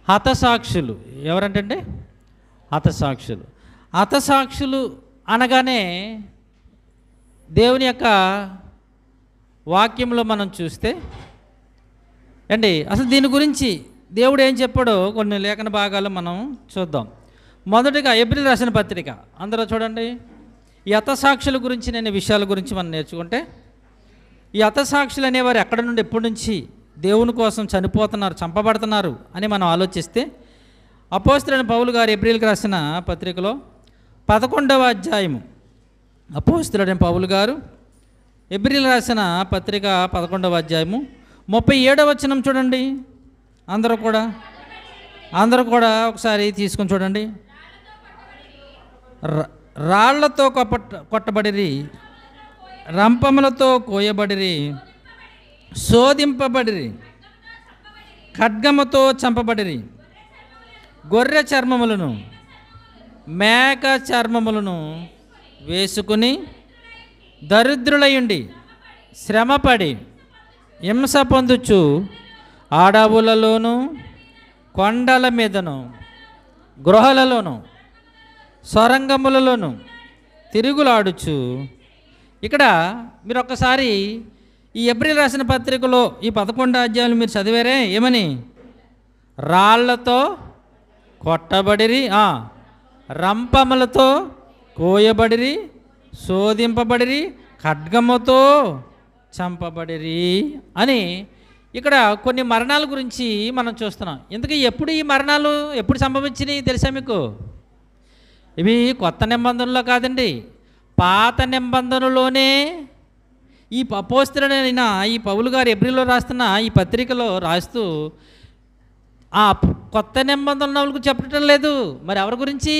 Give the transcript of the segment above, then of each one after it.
హతసాక్షులు ఎవరంటే హతసాక్షులు. హతసాక్షులు అనగానే దేవుని యొక్క వాక్యంలో మనం చూస్తే అండి అసలు దీని గురించి దేవుడు ఏం చెప్పాడో కొన్ని లేఖన భాగాలు మనం చూద్దాం. మొదటిగా ఏప్రిల్ రాసిన పత్రిక, అందరూ చూడండి. ఈ హతసాక్షుల గురించి నేను విషయాల గురించి మనం నేర్చుకుంటే, ఈ హతసాక్షులు అనేవారు ఎక్కడి నుండి ఎప్పటి నుంచి దేవుని కోసం చనిపోతున్నారు, చంపబడుతున్నారు అని మనం ఆలోచిస్తే, అపోస్తలుడైన పౌలు గారు ఏప్రిల్కి రాసిన పత్రికలో 11వ అధ్యాయము, అపోస్తలుడైన పౌలు గారు ఏప్రిల్ రాసిన పత్రిక 11వ అధ్యాయము 37వ వచనం చూడండి. అందరూ కూడా ఒకసారి తీసుకొని చూడండి. రాళ్లతో కొట్టబడిరి, రంపములతో కోయబడిరి, శోధింపబడిరి, ఖడ్గముతో చంపబడిరి, గొర్రె చర్మములను మేక చర్మములను వేసుకుని దరిద్రులయుండి శ్రమపడి హింస పొందుచు అడవులలోను కొండల మీదను గృహలలోను సొరంగములలోను తిరుగులాడుచు. ఇక్కడ మీరు ఒక్కసారి ఈ ఏప్రిల్ రాసిన పత్రికలో ఈ 11 అధ్యాయాలు మీరు చదివారే, ఏమని? రాళ్లతో కొట్టబడిరి, రంపములతో కోయబడిరి, శోధింపబడిరి, ఖడ్గముతో చంపబడిరి అని ఇక్కడ కొన్ని మరణాల గురించి మనం చూస్తున్నాం. ఎందుకు ఎప్పుడు ఈ మరణాలు ఎప్పుడు సంభవించినాయి తెలుసా మీకు? ఇవి కొత్త నిబంధనలో కాదండి, పాత నిబంధనలోనే ఈ అపోస్తలుడైన ఈ పౌలు గారు ఏప్రిల్లో రాస్తున్న ఈ పత్రికలో రాస్తూ ఆ కొత్త నిబంధనలకు చెప్పటం లేదు. మరి ఎవరి గురించి?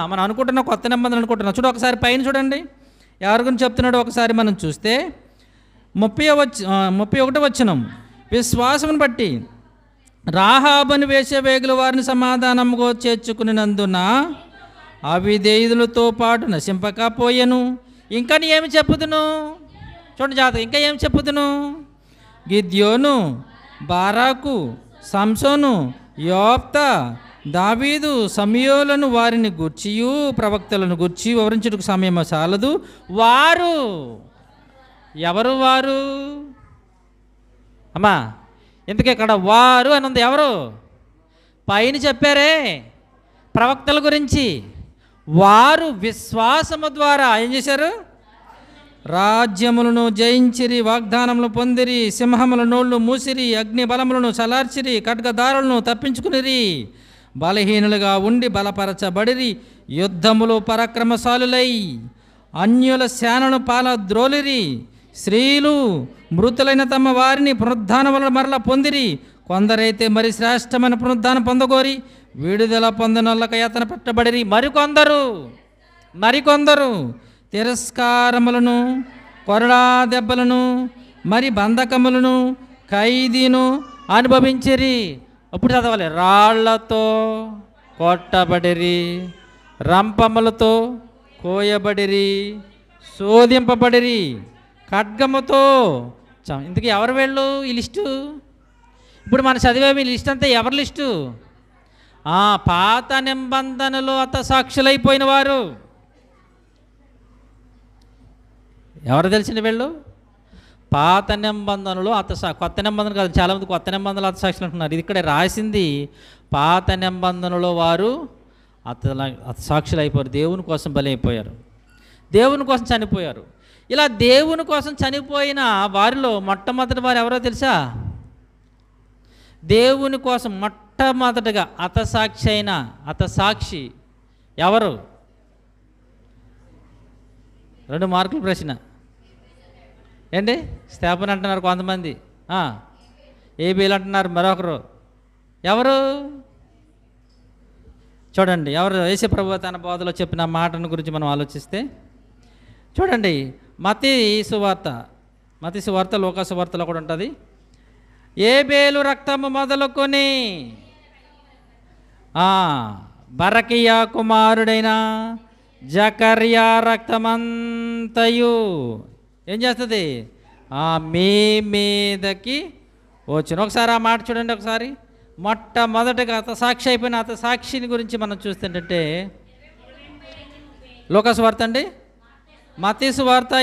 మనం అనుకుంటున్నాం, కొత్త నిబంధనలు అనుకుంటున్నాం. చూడు ఒకసారి పైన చూడండి, ఎవరి గురించి చెప్తున్నాడో ఒకసారి మనం చూస్తే 31వ వచనం. విశ్వాసమును బట్టి రాహాబును వేశ్యవేగుల వారిని సమాధానముగా చేర్చుకునినందున అవిధేయులతో పాటు నశింపకపోయెను. ఇంకా ఏమి చెప్పుదును? చూడండి జాతక, ఇంకా ఏమి చెప్పుదును? గిద్యోను, బారాకు, సంసోను, యోప్తా, దావీదు, సమయోలను వారిని గూర్చియు ప్రవక్తలను గూర్చి వివరించుటకు సమయం చాలదు. వారు ఎవరు? వారు అమ్మా, ఎందుకు ఇక్కడ వారు అని ఉంది? ఎవరు? పైన చెప్పారే ప్రవక్తల గురించి. వారు విశ్వాసము ద్వారా ఏం చేశారు? రాజ్యములను జయించిరి, వాగ్దానములు పొందిరి, సింహముల నోళ్ళు మూసిరి, అగ్ని బలములను చలార్చిరి, ఖడ్గదారులను తప్పించుకునిరి, బలహీనులుగా ఉండి బలపరచబడిరి, యుద్ధములు పరాక్రమశాలులై అన్యుల సేనను పాలద్రోలిరి, స్త్రీలు మృతులైన తమ వారిని పునరుద్ధానం వలన మరల పొందిరి, కొందరైతే మరి శ్రేష్టమైన పునరుద్ధానం పొందగోరి విడుదల పొందనొల్లక యాతన పెట్టబడిరి, మరికొందరు తిరస్కారములను, కొరడా దెబ్బలను, మరి బంధకములను, ఖైదీను అనుభవించిరి. అప్పుడు చదవాలి. రాళ్లతో కొట్టబడిరి, రంపములతో కోయబడిరి, శోధింపబడిరి, ఖడ్గముతో ఇంతకీ ఎవరు వెళ్ళు? ఈ లిస్టు ఇప్పుడు మనం చదివేవి లిస్ట్ అంతా ఎవరి లిస్టు? పాత నిబంధనలో హతసాక్షులైపోయిన వారు. ఎవరు తెలిసిన వీళ్ళు? పాత నిబంధనలు కొత్త నిబంధన కాదు, చాలామంది కొత్త నిబంధనలు హతసాక్షులు అంటున్నారు. ఇది ఇక్కడ రాసింది పాత నిబంధనలో వారు హతసాక్షులు అయిపోయారు, దేవుని కోసం బలైపోయారు, దేవుని కోసం చనిపోయారు. ఇలా దేవుని కోసం చనిపోయిన వారిలో మొట్టమొదటి వారు ఎవరో తెలుసా? దేవుని కోసం మొట్టమొదటిగా హతసాక్షి ఎవరు? 2 మార్కుల ప్రశ్న ఏంటి? స్తేఫను అంటున్నారు కొంతమంది, ఏబీలు అంటున్నారు మరొకరు. ఎవరు? చూడండి ఎవరు? యేసు ప్రభువు తన బోధలో చెప్పిన మాటను గురించి మనం ఆలోచిస్తే చూడండి, మత్తయి సువార్త లూకా సువార్తలో కూడా ఉంటుంది. ఏబేలు రక్తము మొదలుకొని బరకియా కుమారుడైన జకర్యా రక్తమంతయు ఏం చేస్తుంది? మీ మీదకి వచ్చును. ఒకసారి ఆ మాట చూడండి ఒకసారి. మొట్టమొదటిగా హతసాక్షి అయిపోయిన హతసాక్షిని గురించి మనం చూస్తుంటే లూకాసు వార్త అండి, మత్తయి సువార్త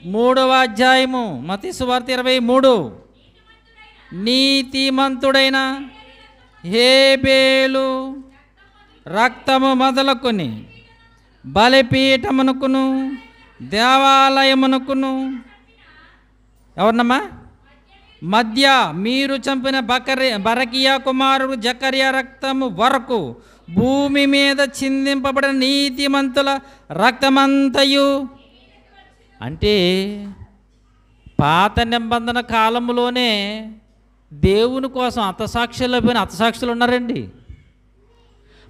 23వ అధ్యాయము, మత్తయి సువార్త 23. నీతిమంతుడైన హేబేలు రక్తము మొదలుకొని బలిపీఠమునకును దేవాలయమునకును ఎవరినమ్మా మధ్య మీరు చంపిన బరకియా కుమారుడు జకర్యా రక్తము వరకు భూమి మీద చిందింపబడిన నీతిమంతుల రక్తమంతయు. అంటే పాత నిబంధన కాలంలోనే దేవుని కోసం హతసాక్షులు పోయిన హతసాక్షులు ఉన్నారండి.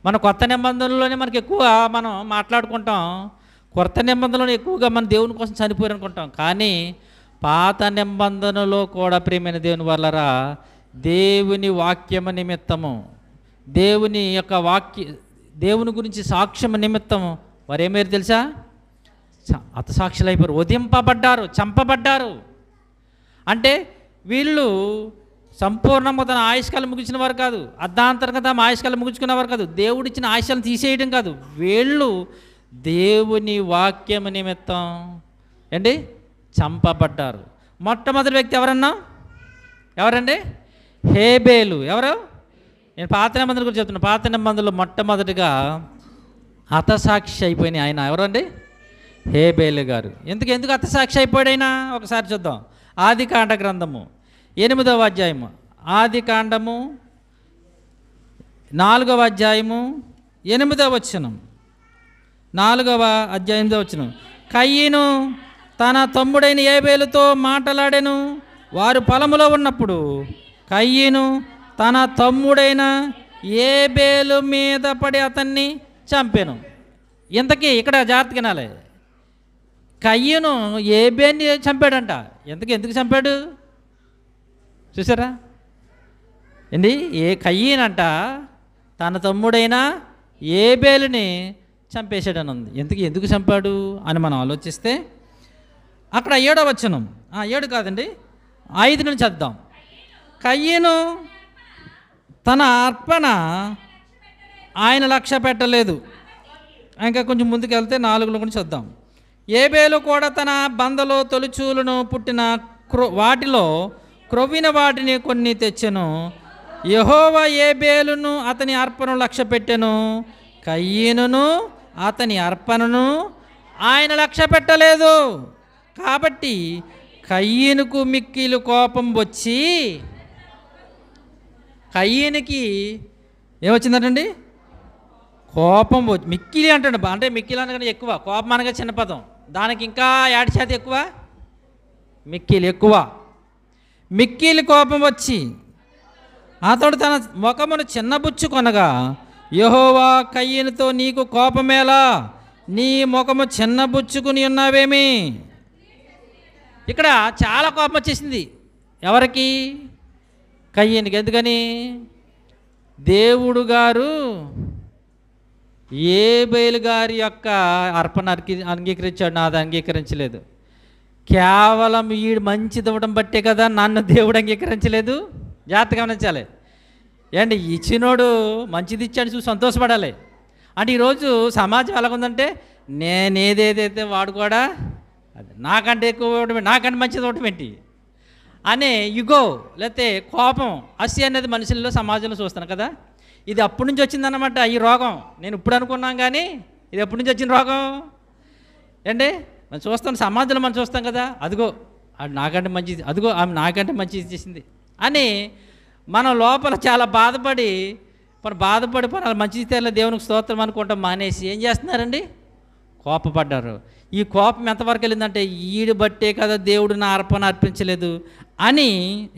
మన కొత్త నిబంధనలోనే మనకి ఎక్కువ మనం మాట్లాడుకుంటాం, కొత్త నిబంధనలో ఎక్కువగా మన దేవుని కోసం చనిపోయారు అనుకుంటాం. కానీ పాత నిబంధనలో కూడా ప్రియమైన దేవుని వల్లరా దేవుని వాక్యము నిమిత్తము, దేవుని యొక్క దేవుని గురించి సాక్ష్యం నిమిత్తము వారు ఏమేరు తెలుసా, హతసాక్షులు అయిపోయారు, వధింపబడ్డారు, చంపబడ్డారు. అంటే వీళ్ళు సంపూర్ణంగా తన ఆయుష్కాలం ముగించిన వారు కాదు, అర్ధాంతరంగా తమ ఆయుష్కాలం ముగించుకున్నవారు కాదు, దేవుడిచ్చిన ఆయుష్యాలను తీసేయడం కాదు, వీళ్ళు దేవుని వాక్యము నిమిత్తం ఏంటి చంపబడ్డారు. మొట్టమొదటి వ్యక్తి ఎవరండి? హేబేలు. ఎవరు? నేను పాత నిబంధనల గురించి చెప్తున్నా. పాత నిబంధనలో మొట్టమొదటిగా హతసాక్షి అయిపోయిన ఆయన ఎవరండి? హేబేలు గారు. ఎందుకు హతసాక్షి అయిపోయాడు ఆయన? ఒకసారి చూద్దాం. ఆదికాండ గ్రంథము 8వ అధ్యాయము, ఆదికాండము 4వ అధ్యాయము 8వ వచనం, 4వ అధ్యాయం 8వ వచనం. కయీను తన తమ్ముడైన హేబేలుతో మాట్లాడెను. వారు పొలములో ఉన్నప్పుడు కయీను తన తమ్ముడైన హేబేలు మీద పడి అతన్ని చంపెను. ఇంతకీ ఇక్కడ జాగ్రత్తగా వినాలి. కయీను హేబేలుని చంపాడంట. ఎందుకు చంపాడు చూసారా ఏంటి? కయీనంట తన తమ్ముడైన హేబేలుని చంపేశాడని ఉంది. ఎందుకు చంపాడు అని మనం ఆలోచిస్తే అక్కడ 7వ వచనం, 7 కాదండి 5 నుంచి చదువుదాం. కయీను తన అర్పణ ఆయన లక్ష్య పెట్టలేదు. ఇంకా కొంచెం ముందుకు వెళ్తే 4లో కూడా చూద్దాం. హేబేలు కూడా తన బందలో తొలిచూలును పుట్టిన వాటిలో క్రొవ్విన వాటిని కొన్ని తెచ్చెను. యెహోవా హేబేలును అతని అర్పణను లక్ష్య పెట్టెను, కయీనును అతని అర్పణను ఆయన లక్ష్య పెట్టలేదు. కాబట్టి కయీనుకు మిక్కిలి కోపం వచ్చి, కయీనుకి ఏమొచ్చిందంటండి? కోపం వచ్చి, మిక్కిలి అంటాడు. అంటే మిక్కిలి అనగానే ఎక్కువ, కోపం అనగా చిన్న పదం, దానికి ఇంకా 7% ఎక్కువ, మిక్కిలి ఎక్కువ. మిక్కిలి కోపం వచ్చి అతడు తన ముఖమును చిన్నబుచ్చుకొనగా, యెహోవా కయీనుతో నీకు కోపమేలా, నీ ముఖము చిన్నబుచ్చుకుని ఉన్నావేమి? ఇక్కడ చాలా కోపం వచ్చేసింది. ఎవరికి? కయీనుకి. ఎందుకని? దేవుడు గారు హేబేలు గారి యొక్క అర్పణ అంగీకరించాడు, నాది అంగీకరించలేదు. కేవలం వీడు మంచిది ఇవ్వడం బట్టే కదా నన్ను దేవుడు అంగీకరించలేదు. జాగ్రత్తగా గమనించాలి. ఏంటి ఇచ్చినోడు మంచిది ఇచ్చాడు చూసి సంతోషపడాలి. అంటే ఈరోజు సమాజం ఎలాగుందంటే నేనేదైతే వాడు కూడా అది నాకంటే ఎక్కువ ఇవ్వడం, నాకంటే మంచిది ఇవ్వడం ఏంటి అనే యుగో లేకపోతే కోపం, అసి అనేది మనుషుల్లో సమాజంలో చూస్తాను కదా. ఇది అప్పటి నుంచి వచ్చిందన్నమాట ఈ రోగం. నేను ఇప్పుడు అనుకున్నాం కానీ ఇది ఎప్పటి నుంచి వచ్చిన రోగం ఏంటి? మనం చూస్తాం సమాజంలో, మనం చూస్తాం కదా, అదిగో అది నాకంటే మంచిది, అదిగో ఆమె నాకంటే మంచిది చేసింది అని మనం లోపల చాలా బాధపడి మన మంచిది తెల్ల దేవునికి స్తోత్రం అనుకుంటాం మానేసి ఏం చేస్తున్నారండి? కోపపడ్డారు. ఈ కోపం ఎంతవరకు వెళ్ళిందంటే ఈడు బట్టే కదా దేవుడు నా అర్పణ అర్పించలేదు అని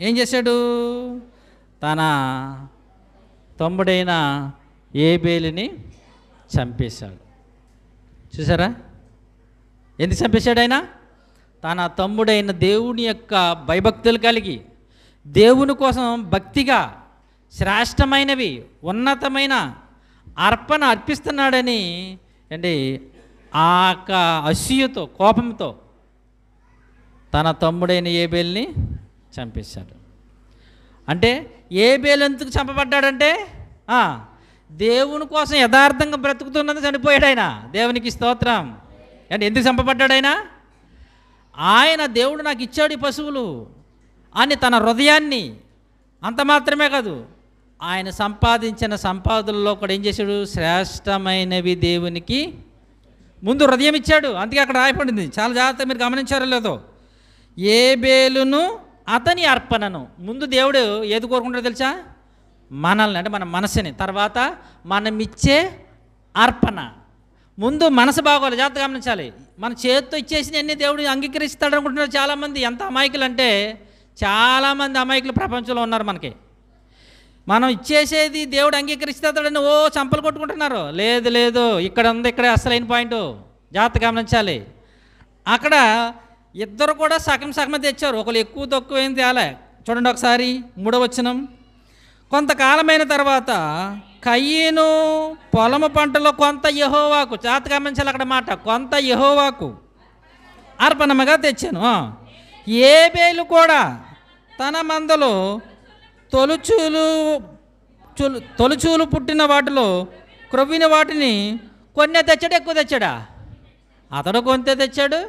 ఏం చేశాడు? తన తమ్ముడైన హేబేలుని చంపేశాడు. చూసారా ఎందుకు చంపేశాడు ఆయన? తన తమ్ముడైన దేవుని యొక్క భయభక్తులు కలిగి దేవుని కోసం భక్తిగా శ్రేష్టమైనవి ఉన్నతమైన అర్పణ అర్పిస్తున్నాడని అండి ఆ యొక్క అసూయతో కోపంతో తన తమ్ముడైన హేబేలుని చంపేశాడు. అంటే ఏబేలు ఎందుకు చంపబడ్డాడంటే దేవుని కోసం యథార్థంగా బ్రతుకుతున్నది చనిపోయాడు ఆయన. దేవునికి స్తోత్రం. అంటే ఎందుకు చంపబడ్డాడు ఆయన దేవుడు నాకు ఇచ్చాడు ఈ పశువులు అని తన హృదయాన్ని, అంత మాత్రమే కాదు, ఆయన సంపాదించిన సంపాదనలో కూడా ఏం చేశాడు, శ్రేష్టమైనవి దేవునికి ముందు హృదయం ఇచ్చాడు. అందుకే అక్కడ రాయబడింది, చాలా జాగ్రత్తగా మీరు గమనించారో లేదో, ఏబేలును అతని అర్పణను. ముందు దేవుడు ఏది కోరుకుంటాడో తెలుసా, మనల్ని, అంటే మన మనసుని. తర్వాత మనం ఇచ్చే అర్పణ. ముందు మనసు బాగోవాలి, జాగ్రత్తగా గమనించాలి. మన చేతితో ఇచ్చేసిన అన్ని దేవుడు అంగీకరిస్తాడు అనుకుంటున్నారు చాలామంది. ఎంత అమాయకులు అంటే చాలామంది అమాయకులు ప్రపంచంలో ఉన్నారు మనకి. మనం ఇచ్చేసేది దేవుడు అంగీకరిస్తాడని చంపలు కొట్టుకుంటున్నారు. లేదు లేదు, ఇక్కడ ఉంది, ఇక్కడే అసలైన పాయింట్, జాగ్రత్తగా గమనించాలి. అక్కడ ఇద్దరు కూడా సగం సగమే తెచ్చారు, ఒకరు ఎక్కువ తక్కువ ఏం తేలే. చూడండి ఒకసారి 3వ వచనం. కొంతకాలమైన తర్వాత కయ్యను పొలము పంటలో కొంత యెహోవాకు, జాగ్రత్తగా గమనించాలి అక్కడ మాట, కొంత యెహోవాకు అర్పణముగా తెచ్చాను. ఏబేలు కూడా తన మందలో తొలుచూలు పుట్టిన వాటిలో క్రొవ్విన వాటిని కొన్నే తెచ్చాడు, ఎక్కువ తెచ్చాడా? అతడు కొంత తెచ్చాడు,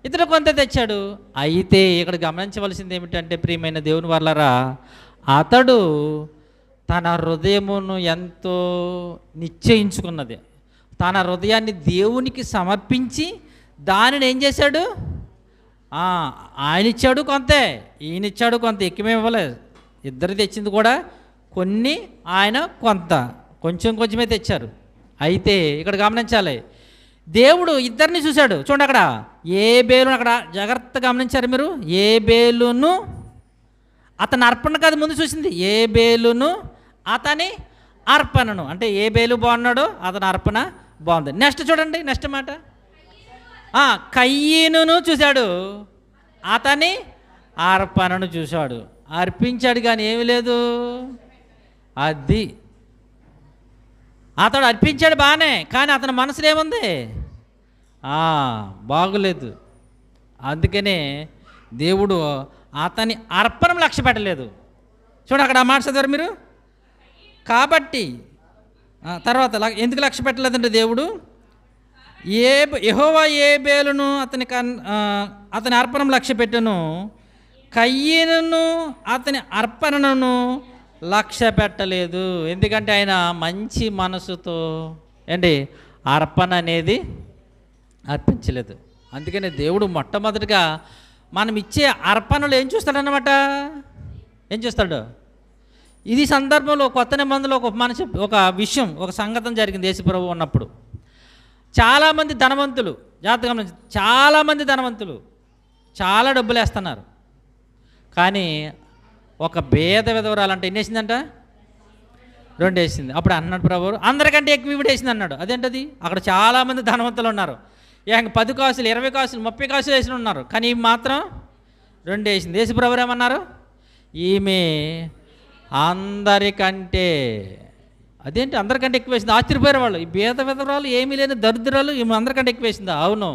ఇతడు కొంత తెచ్చాడు. అయితే ఇక్కడ గమనించవలసింది ఏమిటంటే, ప్రియమైన దేవుని వాళ్ళరా, అతడు తన హృదయమును ఎంతో నిశ్చయించుకున్నది, తన హృదయాన్ని దేవునికి సమర్పించి దానిని ఏం చేశాడు, ఆయన ఇచ్చాడు కొంతే, ఈయన ఇచ్చాడు కొంత, ఎక్కువ ఇవ్వలేదు. ఇద్దరు తెచ్చింది కూడా కొన్ని, ఆయన కొంత, కొంచెం కొంచెమే తెచ్చారు. అయితే ఇక్కడ గమనించాలి, దేవుడు ఇద్దరిని చూశాడు. చూడండి అక్కడ ఏబేలును, అక్కడ జాగ్రత్తగా గమనించారు మీరు, ఏబేలును అతని అర్పణ కాదు ముందు చూసింది, ఏబేలును అతని అర్పణను. అంటే ఏబేలు బాగున్నాడు, అతని అర్పణ బాగుంది. నెక్స్ట్ చూడండి, నెక్స్ట్ మాట, కయ్యనును చూశాడు, అతని అర్పణను చూశాడు. అర్పించాడు కానీ ఏమి లేదు, అది అతడు అర్పించాడు బాగానే, కానీ అతని మనసులో ఏముంది, బాగులేదు. అందుకనే దేవుడు అతని అర్పణ లక్ష్య పెట్టలేదు. చూడండి అక్కడ ఆ మాట చదివారు మీరు. కాబట్టి తర్వాత ఎందుకు లక్ష్య పెట్టలేదంటే దేవుడు, యెహోవా ఏబేలును అతని అర్పణ లక్ష్య పెట్టెను, కయ్యనును అతని అర్పణను లక్ష్య పెట్టలేదు. ఎందుకంటే ఆయన మంచి మనసుతో అర్పణ అనేది అర్పించలేదు. అందుకనే దేవుడు మొట్టమొదటిగా మనం ఇచ్చే అర్పణలు ఏం చూస్తాడన్నమాట, ఏం చూస్తాడు. ఇది సందర్భంలో కొత్త నిబంధనలో ఒక విషయం, ఒక సంగతం జరిగింది. యేసుప్రభువు ఉన్నప్పుడు చాలామంది ధనవంతులు, జాగ్రత్తగా చాలామంది ధనవంతులు చాలా డబ్బులు వేస్తున్నారు. కానీ ఒక భేద విధవరాలంటే ఎన్ని వేసిందంట, 2 వేసింది. అప్పుడు అన్నాడు ప్రభువు, అందరికంటే ఎక్కువ ఇవిడ వేసింది అన్నాడు. అదేంటది, అక్కడ చాలామంది ధనవంతులు ఉన్నారు, 10 కాసులు 20 కాసులు 30 కాసులు వేసిన ఉన్నారు, కానీ ఈమె మాత్రం 2 వేసింది. యేసు ప్రభువు ఏమన్నారు, ఈమె అందరికంటే, అదేంటి అందరికంటే ఎక్కువ వేసింది. ఆశ్చర్యపోయారు వాళ్ళు, ఈ భేద విధవరాలు ఏమీ లేని దరిద్రాలు ఈమె అందరికంటే ఎక్కువ వేసిందా? అవును,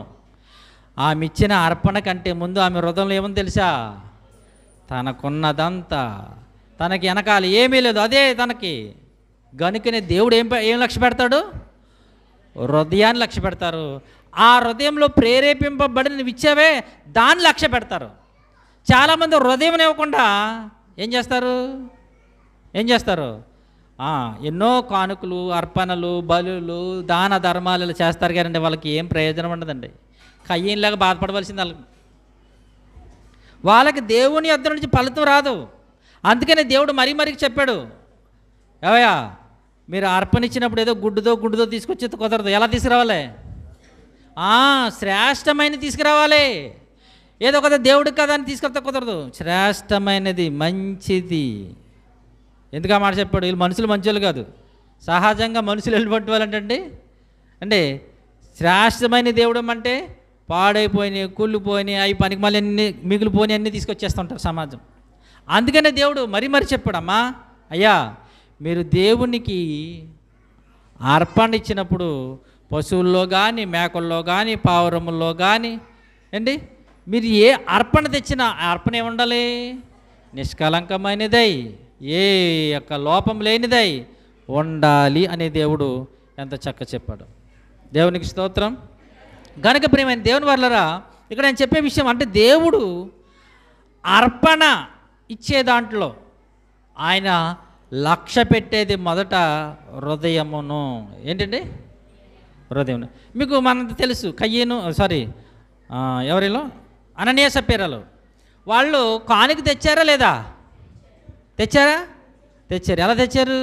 ఆమె ఇచ్చిన అర్పణ కంటే ముందు ఆమె హృదయంలో ఏముంది తెలుసా, తనకున్నదంతా, తనకి వెనకాల ఏమీ లేదు, అదే తనకి. గనుకనే దేవుడు ఏం లక్ష్య పెడతాడు, హృదయాన్ని లక్ష్య పెడతారు. ఆ హృదయంలో ప్రేరేపింపబడినవి ఇచ్చేవే దాన్ని లక్ష్య పెడతారు. చాలామంది హృదయం ఇవ్వకుండా ఏం చేస్తారు, ఎన్నో కానుకలు, అర్పణలు, బలులు, దాన ధర్మాలు చేస్తారు కానీ వాళ్ళకి ఏం ప్రయోజనం ఉండదండి. కయ్యేలాగా బాధపడవలసింది వాళ్ళకి దేవుని యొద్ద నుంచి ఫలితం రాదు. అందుకనే దేవుడు మరీ చెప్పాడు, ఏవయ్యా మీరు అర్పణ ఇచ్చినప్పుడు ఏదో గుడ్డుదో తీసుకొచ్చి కుదరదు. ఎలా తీసుకురావాలి, శ్రేష్టమైన తీసుకురావాలి. ఏదో కదా దేవుడికి కదా అని తీసుకెళ్తే కుదరదు, శ్రేష్టమైనది, మంచిది. ఎందుకు ఆ మాట చెప్పాడు, వీళ్ళు మనుషులు మంచోళ్ళు కాదు, సహజంగా మనుషులు వెళ్ళిపట్టు వాళ్ళంటే శ్రేష్టమైన దేవుడు అంటే పాడైపోయినాయి, కుళ్ళిపోయినాయి, అవి పనికి మళ్ళీ అన్ని మిగిలిపోయినాయి అన్నీ తీసుకొచ్చేస్తుంటారు సమాజం. అందుకనే దేవుడు మరీ చెప్పాడు, అమ్మా అయ్యా మీరు దేవునికి అర్పణ ఇచ్చినప్పుడు పశువుల్లో కానీ, మేకల్లో కానీ, పావురముల్లో కానీ మీరు ఏ అర్పణ తెచ్చినా అర్పణ ఏముండాలి, నిష్కలంకమైనదై ఏ యొక్క లోపం లేనిదై ఉండాలి అనే దేవుడు ఎంత చక్కగా చెప్పాడు. దేవునికి స్తోత్రం. గనుక ప్రియమైన దేవుని వల్లరా ఇక్కడ నేను చెప్పే విషయం అంటే దేవుడు అర్పణ ఇచ్చే దాంట్లో ఆయన లక్ష్య పెట్టేది మొదట హృదయమును. ఏంటండి? హృదయం. మీకు మనకు తెలుసు కయ్యను ఎవరిలో అననీయ సప్పీరాలు వాళ్ళు కానుక తెచ్చారా లేదా? తెచ్చారా? తెచ్చారు. ఎలా తెచ్చారు?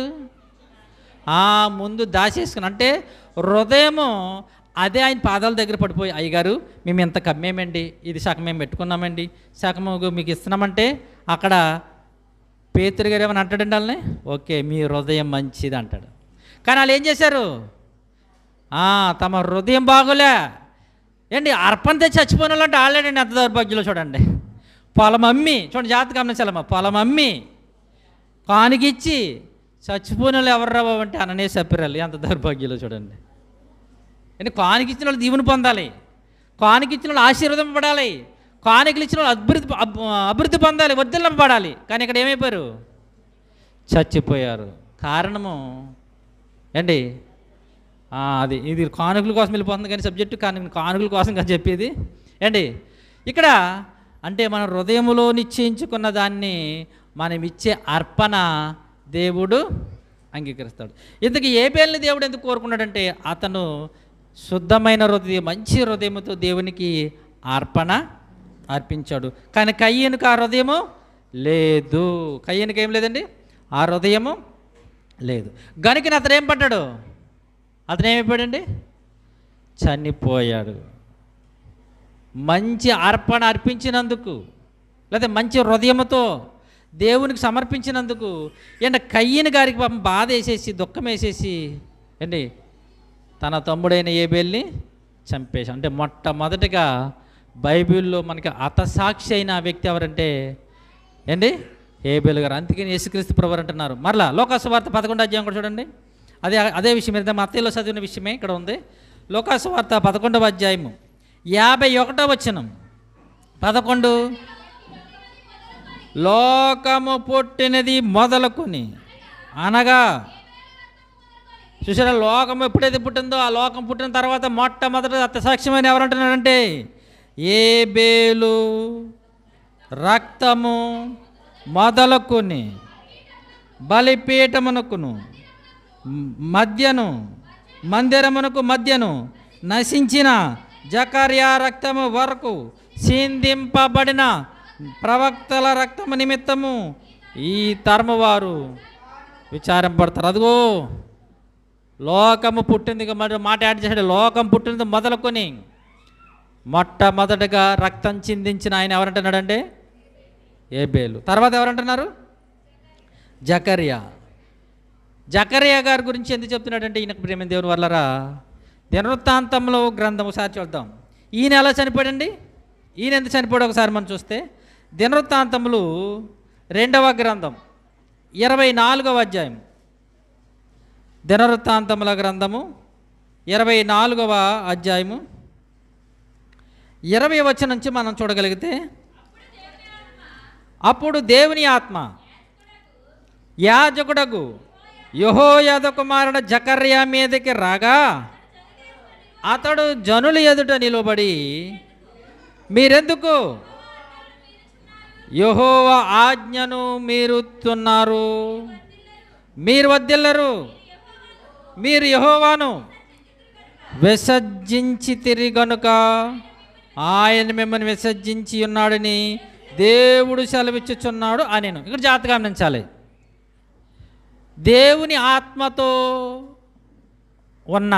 ముందు దాచేసుకుని, అంటే హృదయము అదే ఆయన పాదాల దగ్గర పడిపోయి, అయ్యగారు మేము ఇంత కమ్మేమండి, ఇది సగం మేము పెట్టుకున్నామండి, సగము మీకు ఇస్తున్నామంటే అక్కడ పేతురు గారు ఏమని అంటాడండి వాళ్ళని? ఓకే మీ హృదయం మంచిది అంటాడు. కానీ వాళ్ళు ఏం చేశారు? తమ హృదయం బాగోలే ఏంటి అర్పణ తెచ్చి చచ్చిపోయిన వాళ్ళు అంటే ఆల్రెడీ ఎంత దౌర్భాగ్యంలో చూడండి. పొలం అమ్మి చూడండి, జాగ్రత్తగా గమనించాలమ్మా, పొలం అమ్మి కానుకిచ్చి చచ్చిపోయిన వాళ్ళు ఎవరు రావు అంటే అననీయ సప్పీరాలు. ఎంత దౌర్భాగ్యంలో చూడండి. అంటే కానుకిచ్చిన వాళ్ళు దీవుని పొందాలి, కానుకిచ్చిన వాళ్ళు ఆశీర్వాదం పడాలి, కానుకలు ఇచ్చిన వాళ్ళు అభివృద్ధి పొందాలి, వర్ధిల్లపడాలి. కానీ ఇక్కడ ఏమైపోయారు? చచ్చిపోయారు. కారణము ఏంటి? ఇది కానుకల కోసం వెళ్ళిపోతుంది కానీ సబ్జెక్టు కానుకల కోసం కానీ చెప్పేది ఏంటి ఇక్కడ అంటే మన హృదయంలో నిశ్చయించుకున్న దాన్ని మనం ఇచ్చే అర్పణ దేవుడు అంగీకరిస్తాడు. ఇంతకీ ఏబేలుని దేవుడు ఎందుకు కోరుకున్నాడంటే అతను శుద్ధమైన హృదయం, మంచి హృదయంతో దేవునికి అర్పణ అర్పించాడు. కానీ కయ్యనుకు ఆ హృదయము లేదు. కయ్యనుకి ఏం లేదండి? ఆ హృదయము లేదు. గనుక అతను ఏం పడ్డాడు? అతను ఏమైపోయాడండి? చనిపోయాడు. మంచి అర్పణ అర్పించినందుకు, లేదా మంచి హృదయముతో దేవునికి సమర్పించినందుకు కయ్యను గారికి పాపం బాధ వేసేసి, దుఃఖం వేసేసి తన తమ్ముడైన ఏబేల్ని చంపేసి, అంటే మొట్టమొదటిగా బైబిల్లో మనకి హతసాక్షి అయిన వ్యక్తి ఎవరంటే ఏబేలు గారు. అందుకని యేసుక్రీస్తు ప్రభువారు అంటున్నారు. మరలా లోకాసు వార్త 11వ అధ్యాయం కూడా చూడండి. అదే విషయం మీద మత్తయిలో చదివిన విషయమే ఇక్కడ ఉంది. లోకాసు వార్త 11వ అధ్యాయము 51వ వచనం. 11 లోకము పుట్టినది మొదలుకొని, అనగా చూసారా, లోకం ఎప్పుడైతే పుట్టిందో ఆ లోకం పుట్టిన తర్వాత మొట్టమొదటి హతసాక్ష్యమైన ఎవరంటున్నారంటే ఏబేలు రక్తము మొదలుకొని బలిపీఠమునకును మధ్యను మందిరమునకు మధ్యను నశించిన జకర్యా రక్తము వరకు సింధింపబడిన ప్రవక్తల రక్తము నిమిత్తము ఈ తరము వారు విచారింపడతారు. అదిగో లోకము పుట్టింది, మాట యాడ్ చేశాడు. లోకం పుట్టినది మొదలుకొని మొట్టమొదటిగా రక్తం చిందించిన ఆయన ఎవరంటున్నాడంటే ఏబేలు. తర్వాత ఎవరంటున్నారు? జకర్యా గారి గురించి ఎందుకు చెప్తున్నాడంటే ఈయనకు ప్రేమ దేవుని వల్లరా దినవృత్తాంతంలో గ్రంథం ఒకసారి చూద్దాం. ఈయన ఎలా చనిపోయాడండి? ఈయన ఎందుకు చనిపోయాడు ఒకసారి మనం చూస్తే దినవృత్తాంతములు 2వ గ్రంథం 24వ అధ్యాయం. దినవృత్తాంతముల గ్రంథము 24వ అధ్యాయము 20వ వచనం నుంచి మనం చూడగలిగితే, అప్పుడు దేవుని ఆత్మ యాజకుడగు యెహోయాదా కుమారుడు జకర్యా మీదకి రాగా అతడు జనుల ఎదుట నిలబడి, మీరెందుకు యెహోవా ఆజ్ఞను మీరుతున్నారు? మీరు వర్ధిల్లరు, మీరు యెహోవాను విసర్జించి తిరిగి గనుక ఆయన మిమ్మల్ని విసర్జించి ఉన్నాడని దేవుడు సెలవిచ్చుచున్నాడు అనేను. ఇక్కడ జాగ్రత్తగా గమనించాలి. దేవుని ఆత్మతో ఉన్న,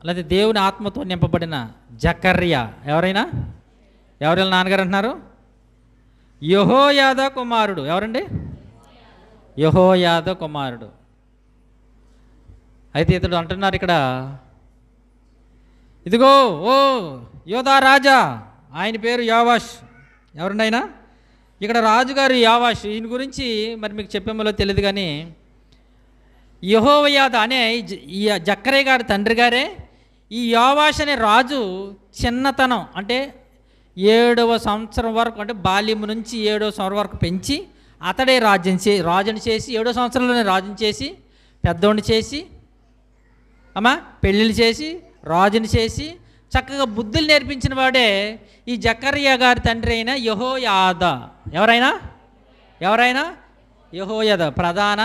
లేదా దేవుని ఆత్మతో నింపబడిన జకర్యా ఎవరైనా నాన్నగారు అంటున్నారు? యెహోయాదా కుమారుడు. ఎవరండి? యెహోయాదా కుమారుడు. అయితే ఇతడు అంటున్నారు ఇక్కడ, ఇదిగో ఓ యోధా రాజా, ఆయన పేరు యోవాష్. ఎవరండి ఆయన? ఇక్కడ రాజుగారు యోవాష్. ఈయన గురించి మరి మీకు చెప్పేమో తెలియదు కానీ యెహోయాదా అనే ఈ జకర్యా గారి తండ్రి గారే ఈ యోవాష్ అనే రాజు చిన్నతనం అంటే 7వ సంవత్సరం వరకు, అంటే బాల్యం నుంచి 7వ సంవత్సరం వరకు పెంచి అతడే రాజుని చేసి 7వ సంవత్సరంలోనే రాజుని చేసి పెద్దోడిని చేసి పెళ్ళిళ్ళు చేసి రాజుని చేసి చక్కగా బుద్ధులు నేర్పించిన వాడే ఈ జకర్యా గారి తండ్రి అయిన యెహోయాదా. ఎవరైనా యెహోయాదా ప్రధాన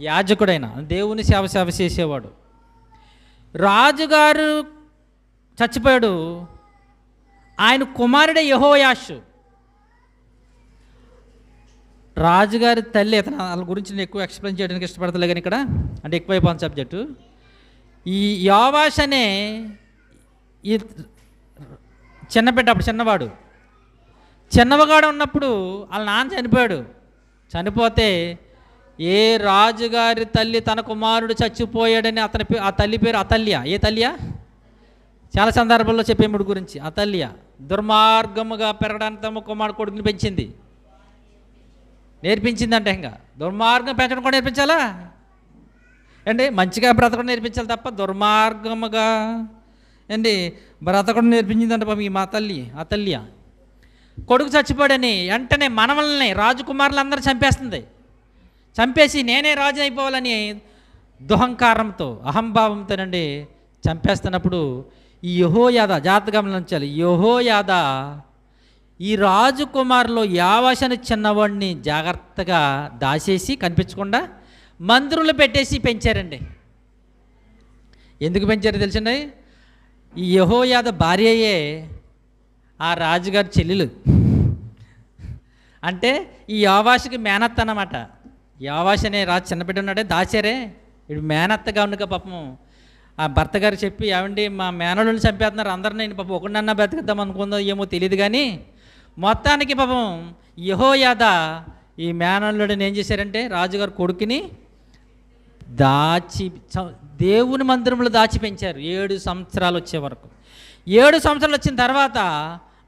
యాజకుడైన దేవుని సేవ చేసేవాడు. రాజుగారు చచ్చిపోయాడు. ఆయన కుమారుడే యెహోయాషు. రాజుగారి తల్లి అతను వాళ్ళ గురించి నేను ఎక్కువ ఎక్స్ప్లెయిన్ చేయడానికి ఇష్టపడతలే కానీ ఇక్కడ అంటే ఎక్కువైపోయింది సబ్జెక్టు. ఈ యోవాష్ అనే ఈ చిన్నబిడ్డ, అప్పుడు చిన్నవాడు ఉన్నప్పుడు వాళ్ళ నాన్న చనిపోయాడు. చనిపోతే ఏ రాజుగారి తల్లి తన కుమారుడు చచ్చిపోయాడని ఆ తల్లి పేరు అతల్య. ఏ తల్య? చాలా సందర్భాల్లో చెప్పేముడు గురించి అతల్య దుర్మార్గముగా పెరగడానికి తమ కుమారుడు కొడుకుని పెంచింది, నేర్పించిందంటే ఇంకా దుర్మార్గం పెంచడం కూడా నేర్పించాలా అండి? మంచిగా బ్రతకడం నేర్పించాలి తప్ప దుర్మార్గముగా అండి బ్రతకడం నేర్పించిందంటే పాపం ఈ మా తల్లి అతల్య. కొడుకు చచ్చిపోయాడని వెంటనే మనవల్ని రాజకుమారులందరూ చంపేసి నేనే రాజు అయిపోవాలని దుహంకారంతో అహంభావంతోనండి చంపేస్తున్నప్పుడు ఈ యెహోయాదా జాగ్రత్తగా గమనించాలి. యెహోయాదా ఈ రాజకుమారులో యావాషను చిన్నవాడిని జాగ్రత్తగా దాచేసి కనిపించకుండా మందిరంలో పెట్టేసి పెంచారండి. ఎందుకు పెంచారో తెలుసండి? ఈ యెహోయాదా భార్యయే ఆ రాజుగారి చెల్లెలు. అంటే ఈ యోవాషుకి మేనత్త అన్నమాట. యోవాష్ అనే రాజు చిన్నబిడ్డ ఉన్నాడే దాచారే, ఇప్పుడు మేనత్తగా ఉండగా పాపం ఆ భర్త గారు చెప్పి ఏమండి మా మేనల్ని చంపేస్తున్నారు అందరినీ, నేను పాపం ఒకడన్నా బ్రతికిద్దాం అనుకుందో ఏమో తెలియదు కానీ మొత్తానికి పాపం యెహోయాదా ఈ మేనల్లుడిని ఏం చేశారంటే రాజుగారు కొడుకుని దేవుని మందిరంలో దాచి పెంచారు 7 సంవత్సరాలు వచ్చే వరకు. 7 సంవత్సరాలు వచ్చిన తర్వాత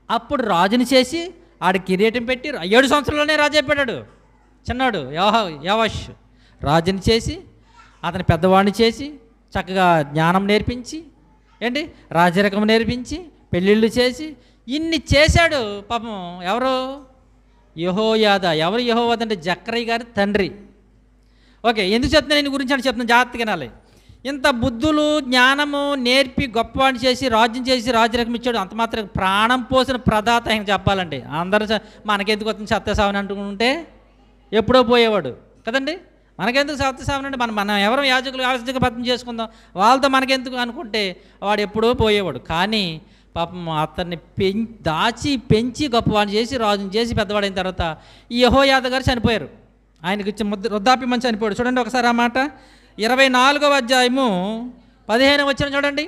అప్పుడు రాజుని చేసి ఆడి కిరీటం పెట్టి 7 సంవత్సరాల్లోనే రాజు అయిపోయాడు. చిన్నాడు యోవాష్ రాజుని చేసి అతని పెద్దవాడిని చేసి చక్కగా జ్ఞానం నేర్పించి రాజరికం నేర్పించి పెళ్ళిళ్ళు చేసి ఇన్ని చేశాడు. పాపం ఎవరు? యెహోయాదా. ఎవరు యెహోయాదా అంటే జకర్యా గారి తండ్రి. ఓకే, ఎందుకు చెప్తున్నా నేను గురించి అని చెప్తున్నాను, జాగ్రత్తగా వినాలి. ఇంత బుద్ధులు జ్ఞానము నేర్పి గొప్పవాడిని చేసి రాజ్యం చేసి రాజరికం ఇచ్చాడు. అంత మాత్రం ప్రాణం పోసిన ప్రదాత ఆయన చెప్పాలండి. అందరూ మనకెందుకు వస్తుంది సత్యసావని అంటుకుంటే ఎప్పుడో పోయేవాడు కదండి. మనకెందుకు సత్యసావని అంటే మనం ఎవరు యాజకులు పత్రం చేసుకుందాం, వాళ్ళతో మనకెందుకు అనుకుంటే వాడు ఎప్పుడో పోయేవాడు. కానీ పాపం అతన్ని దాచి పెంచి గొప్పవాడిని చేసి రాజుని చేసి పెద్దవాడైన తర్వాత ఈ యెహోయాదా గారు చనిపోయారు. ఆయనకి ఇచ్చి వృద్ధాప్యం మంచి చనిపోయాడు. చూడండి ఒకసారి ఆ మాట 24వ అధ్యాయము 15వ వచనం చూడండి.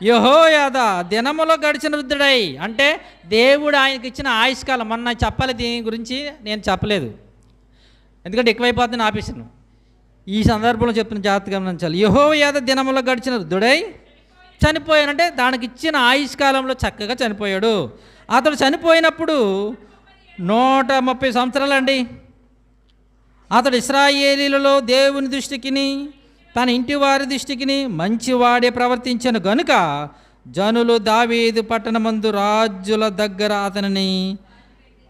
యెహోయాదా దినములో గడిచిన వృద్ధుడై, అంటే దేవుడు ఆయనకి ఇచ్చిన ఆయుష్కాలం. మొన్న చెప్పాలి, దీని గురించి నేను చెప్పలేదు ఎందుకంటే ఎక్కువైపోతుంది ఆపేసాను. ఈ సందర్భంలో చెప్తున్న జాగ్రత్తగా గమనించాలి. యెహోయాదా దినములో గడిచిన వృద్ధుడై చనిపోయానంటే దానికి ఇచ్చిన ఆయుష్కాలంలో చక్కగా చనిపోయాడు. అతడు చనిపోయినప్పుడు 130 సంవత్సరాలండి. అతడు ఇశ్రాయేలీలలో దేవుని దృష్టికిని తన ఇంటి వారి దృష్టికిని మంచివాడే ప్రవర్తించను గనుక జనులు దావీదు పట్టణమందు రాజుల దగ్గర అతనిని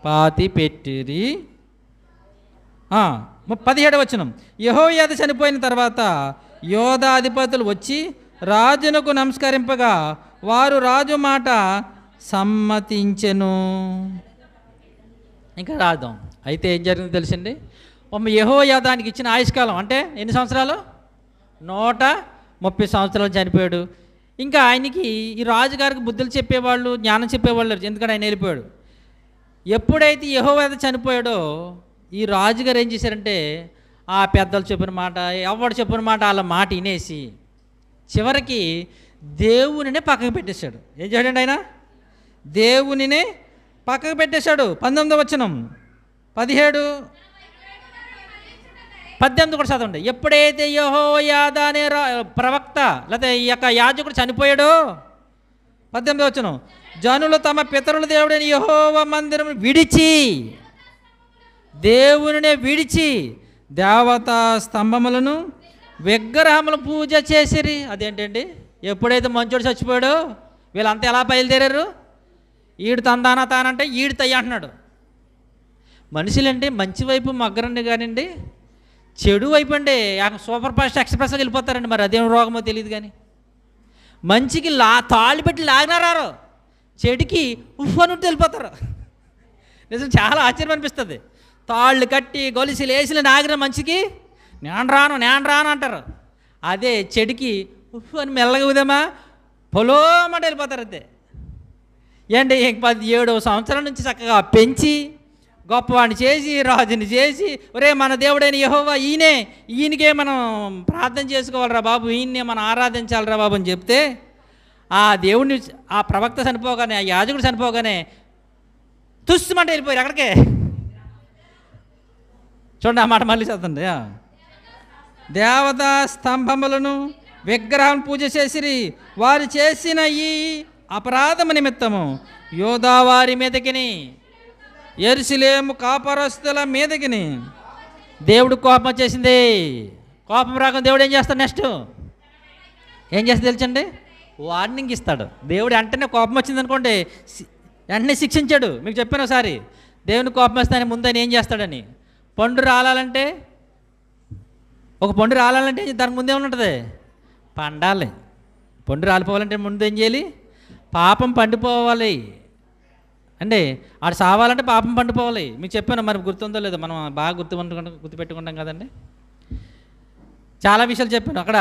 పాతి పెట్టిరి. 17వ వచనం. యెహోయాదా చనిపోయిన తర్వాత యోధాధిపతులు వచ్చి రాజునకు నమస్కరింపగా వారు రాజు మాట సమ్మతించెను. ఇంకా రాద్దాం. అయితే ఏం జరిగిందో తెలిసింది. యెహోయాదానికి ఇచ్చిన ఆయుష్కాలం అంటే ఎన్ని సంవత్సరాలు? 130 సంవత్సరాలు చనిపోయాడు. ఇంకా ఆయనకి ఈ రాజుగారికి బుద్ధులు చెప్పేవాళ్ళు జ్ఞానం చెప్పేవాళ్ళు, ఎందుకంటే ఆయన వెళ్ళిపోయాడు. ఎప్పుడైతే యెహోయాదా చనిపోయాడో ఈ రాజుగారు ఏం చేశారంటే ఆ పెద్దలు చెప్పిన మాట ఎవడు చెప్పిన మాట వాళ్ళ మాట వినేసి చివరికి దేవునినే పక్కకు పెట్టేశాడు. ఏం చేయడండి ఆయన? దేవునినే పక్కకు పెట్టేశాడు. 19వ వచనం 17-18 కూడా చదవండి. ఎప్పుడైతే యెహోయాదా అనే ప్రవక్త లేదా ఈ యొక్క యాజకుడు చనిపోయాడో 18వ వచనం, జనులు తమ పితరుల దేవుడైన యెహోవా మందిరం విడిచి దేవునినే విడిచి దేవతా స్తంభములను విగ్రహములు పూజ చేసిరి. అదేంటండి? ఎప్పుడైతే మంచోడు చచ్చిపోయాడో వీళ్ళంతా ఎలా బయలుదేరారు? ఈడు తందానా తానంటే ఈడు తయ్య అంటున్నాడు. మనుషులండి మంచి వైపు మగ్గరండి కానివ్వండి, చెడు వైపు అండి సూపర్ ఫాస్ట్ ఎక్స్ప్రెస్కి వెళ్ళిపోతారండి. మరి అదేం రోగమో తెలియదు కానీ మంచికి తాళ్ళు పెట్టి లాగినారారు, చెడుకి ఉఫ్ అని వెళ్ళిపోతారు. నిజం చాలా ఆశ్చర్యం అనిపిస్తుంది. తాళ్ళు కట్టి గొలుసులు వేసి నాగిన మంచికి నేను రాను అంటారు. అదే చెడుకి ఉఫ్ అని మెల్లగా ఉదయమా పొలోమంట వెళ్ళిపోతారు. అంతే ఏంటి 17వ సంవత్సరం నుంచి చక్కగా పెంచి గొప్పవాడిని చేసి రాజుని చేసి, ఒరే మన దేవుడైన యెహోవా ఈయనకే మనం ప్రార్థన చేసుకోవాలిరా బాబు, ఈయన్నే మనం ఆరాధించాలిరా బాబు అని చెప్తే, ఆ దేవుడిని ఆ ప్రవక్త చనిపోగానే, ఆ యాజకుడు చనిపోగానే తుస్సుమంట వెళ్ళిపోయారు. అక్కడికే చూడండి, ఆ మాట మళ్ళీ చదువుతుంది. దేవతా స్తంభములను విగ్రహం పూజ చేసిరి, వారు చేసిన ఈ అపరాధము నిమిత్తము యోధా వారి మీదకిని యెరూషలేము కాపరస్తుల మీదకిని దేవుడు కోపం వచ్చేసింది. కోపం రాకుండా దేవుడు ఏం చేస్తాడు? నెక్స్ట్ ఏం చేస్తాడు తెలుసండి? వార్నింగ్ ఇస్తాడు. దేవుడు వెంటనే కోపం వచ్చింది అనుకోండి, వెంటనే శిక్షించాడు. మీకు చెప్పాను ఒకసారి, దేవుని కోపం వస్తానే ముందు ఆయన ఏం చేస్తాడని. పండు రాలాలంటే, ఒక పండు రాలాలంటే దానికి ముందే ఉంటుంది పండాలి. పండు రాలిపోవాలంటే ముందు ఏం చేయాలి? పాపం పండిపోవాలి అండి. ఆడు సావాలంటే పాపం పండిపోవాలి. మీకు చెప్పాను, మరి గుర్తుందో లేదో, మనం బాగా గుర్తుపెట్టుకుంటాం కదండి. చాలా విషయాలు చెప్పాను అక్కడ.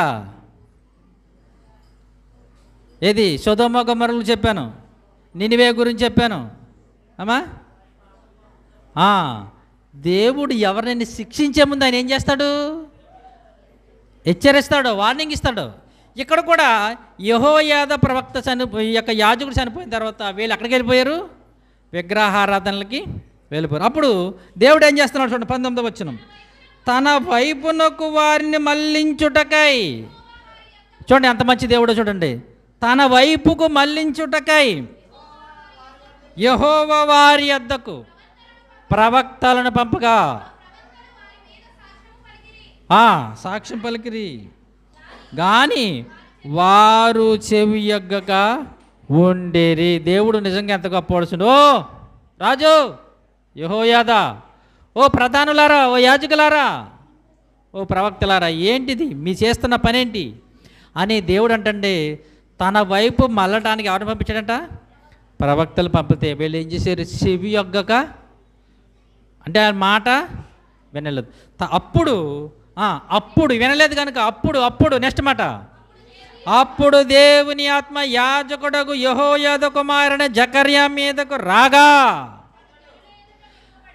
ఏది సొదొమ గొమొర్రాలు చెప్పాను, నినివే గురించి చెప్పాను అమ్మా. దేవుడు ఎవరిని శిక్షించే ముందు ఆయన ఏం చేస్తాడు? హెచ్చరిస్తాడు, వార్నింగ్ ఇస్తాడు. ఇక్కడ కూడా యెహోయాదా ప్రవక్త యొక్క యాజకుడు చనిపోయిన తర్వాత వీళ్ళు ఎక్కడికి వెళ్ళిపోయారు? విగ్రహారాధనలకి వెళ్ళిపోయారు. అప్పుడు దేవుడు ఏం చేస్తున్నాడు చూడండి, 19వ వచనం, తన వైపునకు వారిని మళ్ళించుటకై. చూడండి ఎంత మంచి దేవుడో చూడండి. తన వైపుకు మళ్ళించుటకై యెహోవా వారి యొద్దకు ప్రవక్తలను పంపగా సాక్ష్యం పలికిరి, కానీ వారు చెవియగ్గక ఉండేరి. దేవుడు నిజంగా ఎంత గొప్పవాడుచుండు. ఓ రాజు యెహోయాదా, ఓ ప్రధానులారా, ఓ యాజకులారా, ఓ ప్రవక్తలారా, ఏంటిది మీ చేస్తున్న పనేంటి అని దేవుడు అంటండి. తన వైపు మళ్ళటానికి ఎవరిని పంపించాడంట? ప్రవక్తలు పంపితే వీళ్ళు ఏం చేశారు? చెవి యొగ్గక, అంటే ఆ మాట వినలేదు. అప్పుడు వినలేదు కనుక అప్పుడు నెక్స్ట్ మాట, అప్పుడు దేవుని ఆత్మ యాజకుడగు యెహోయాదా కుమారుని జకర్యా మీదకు రాగా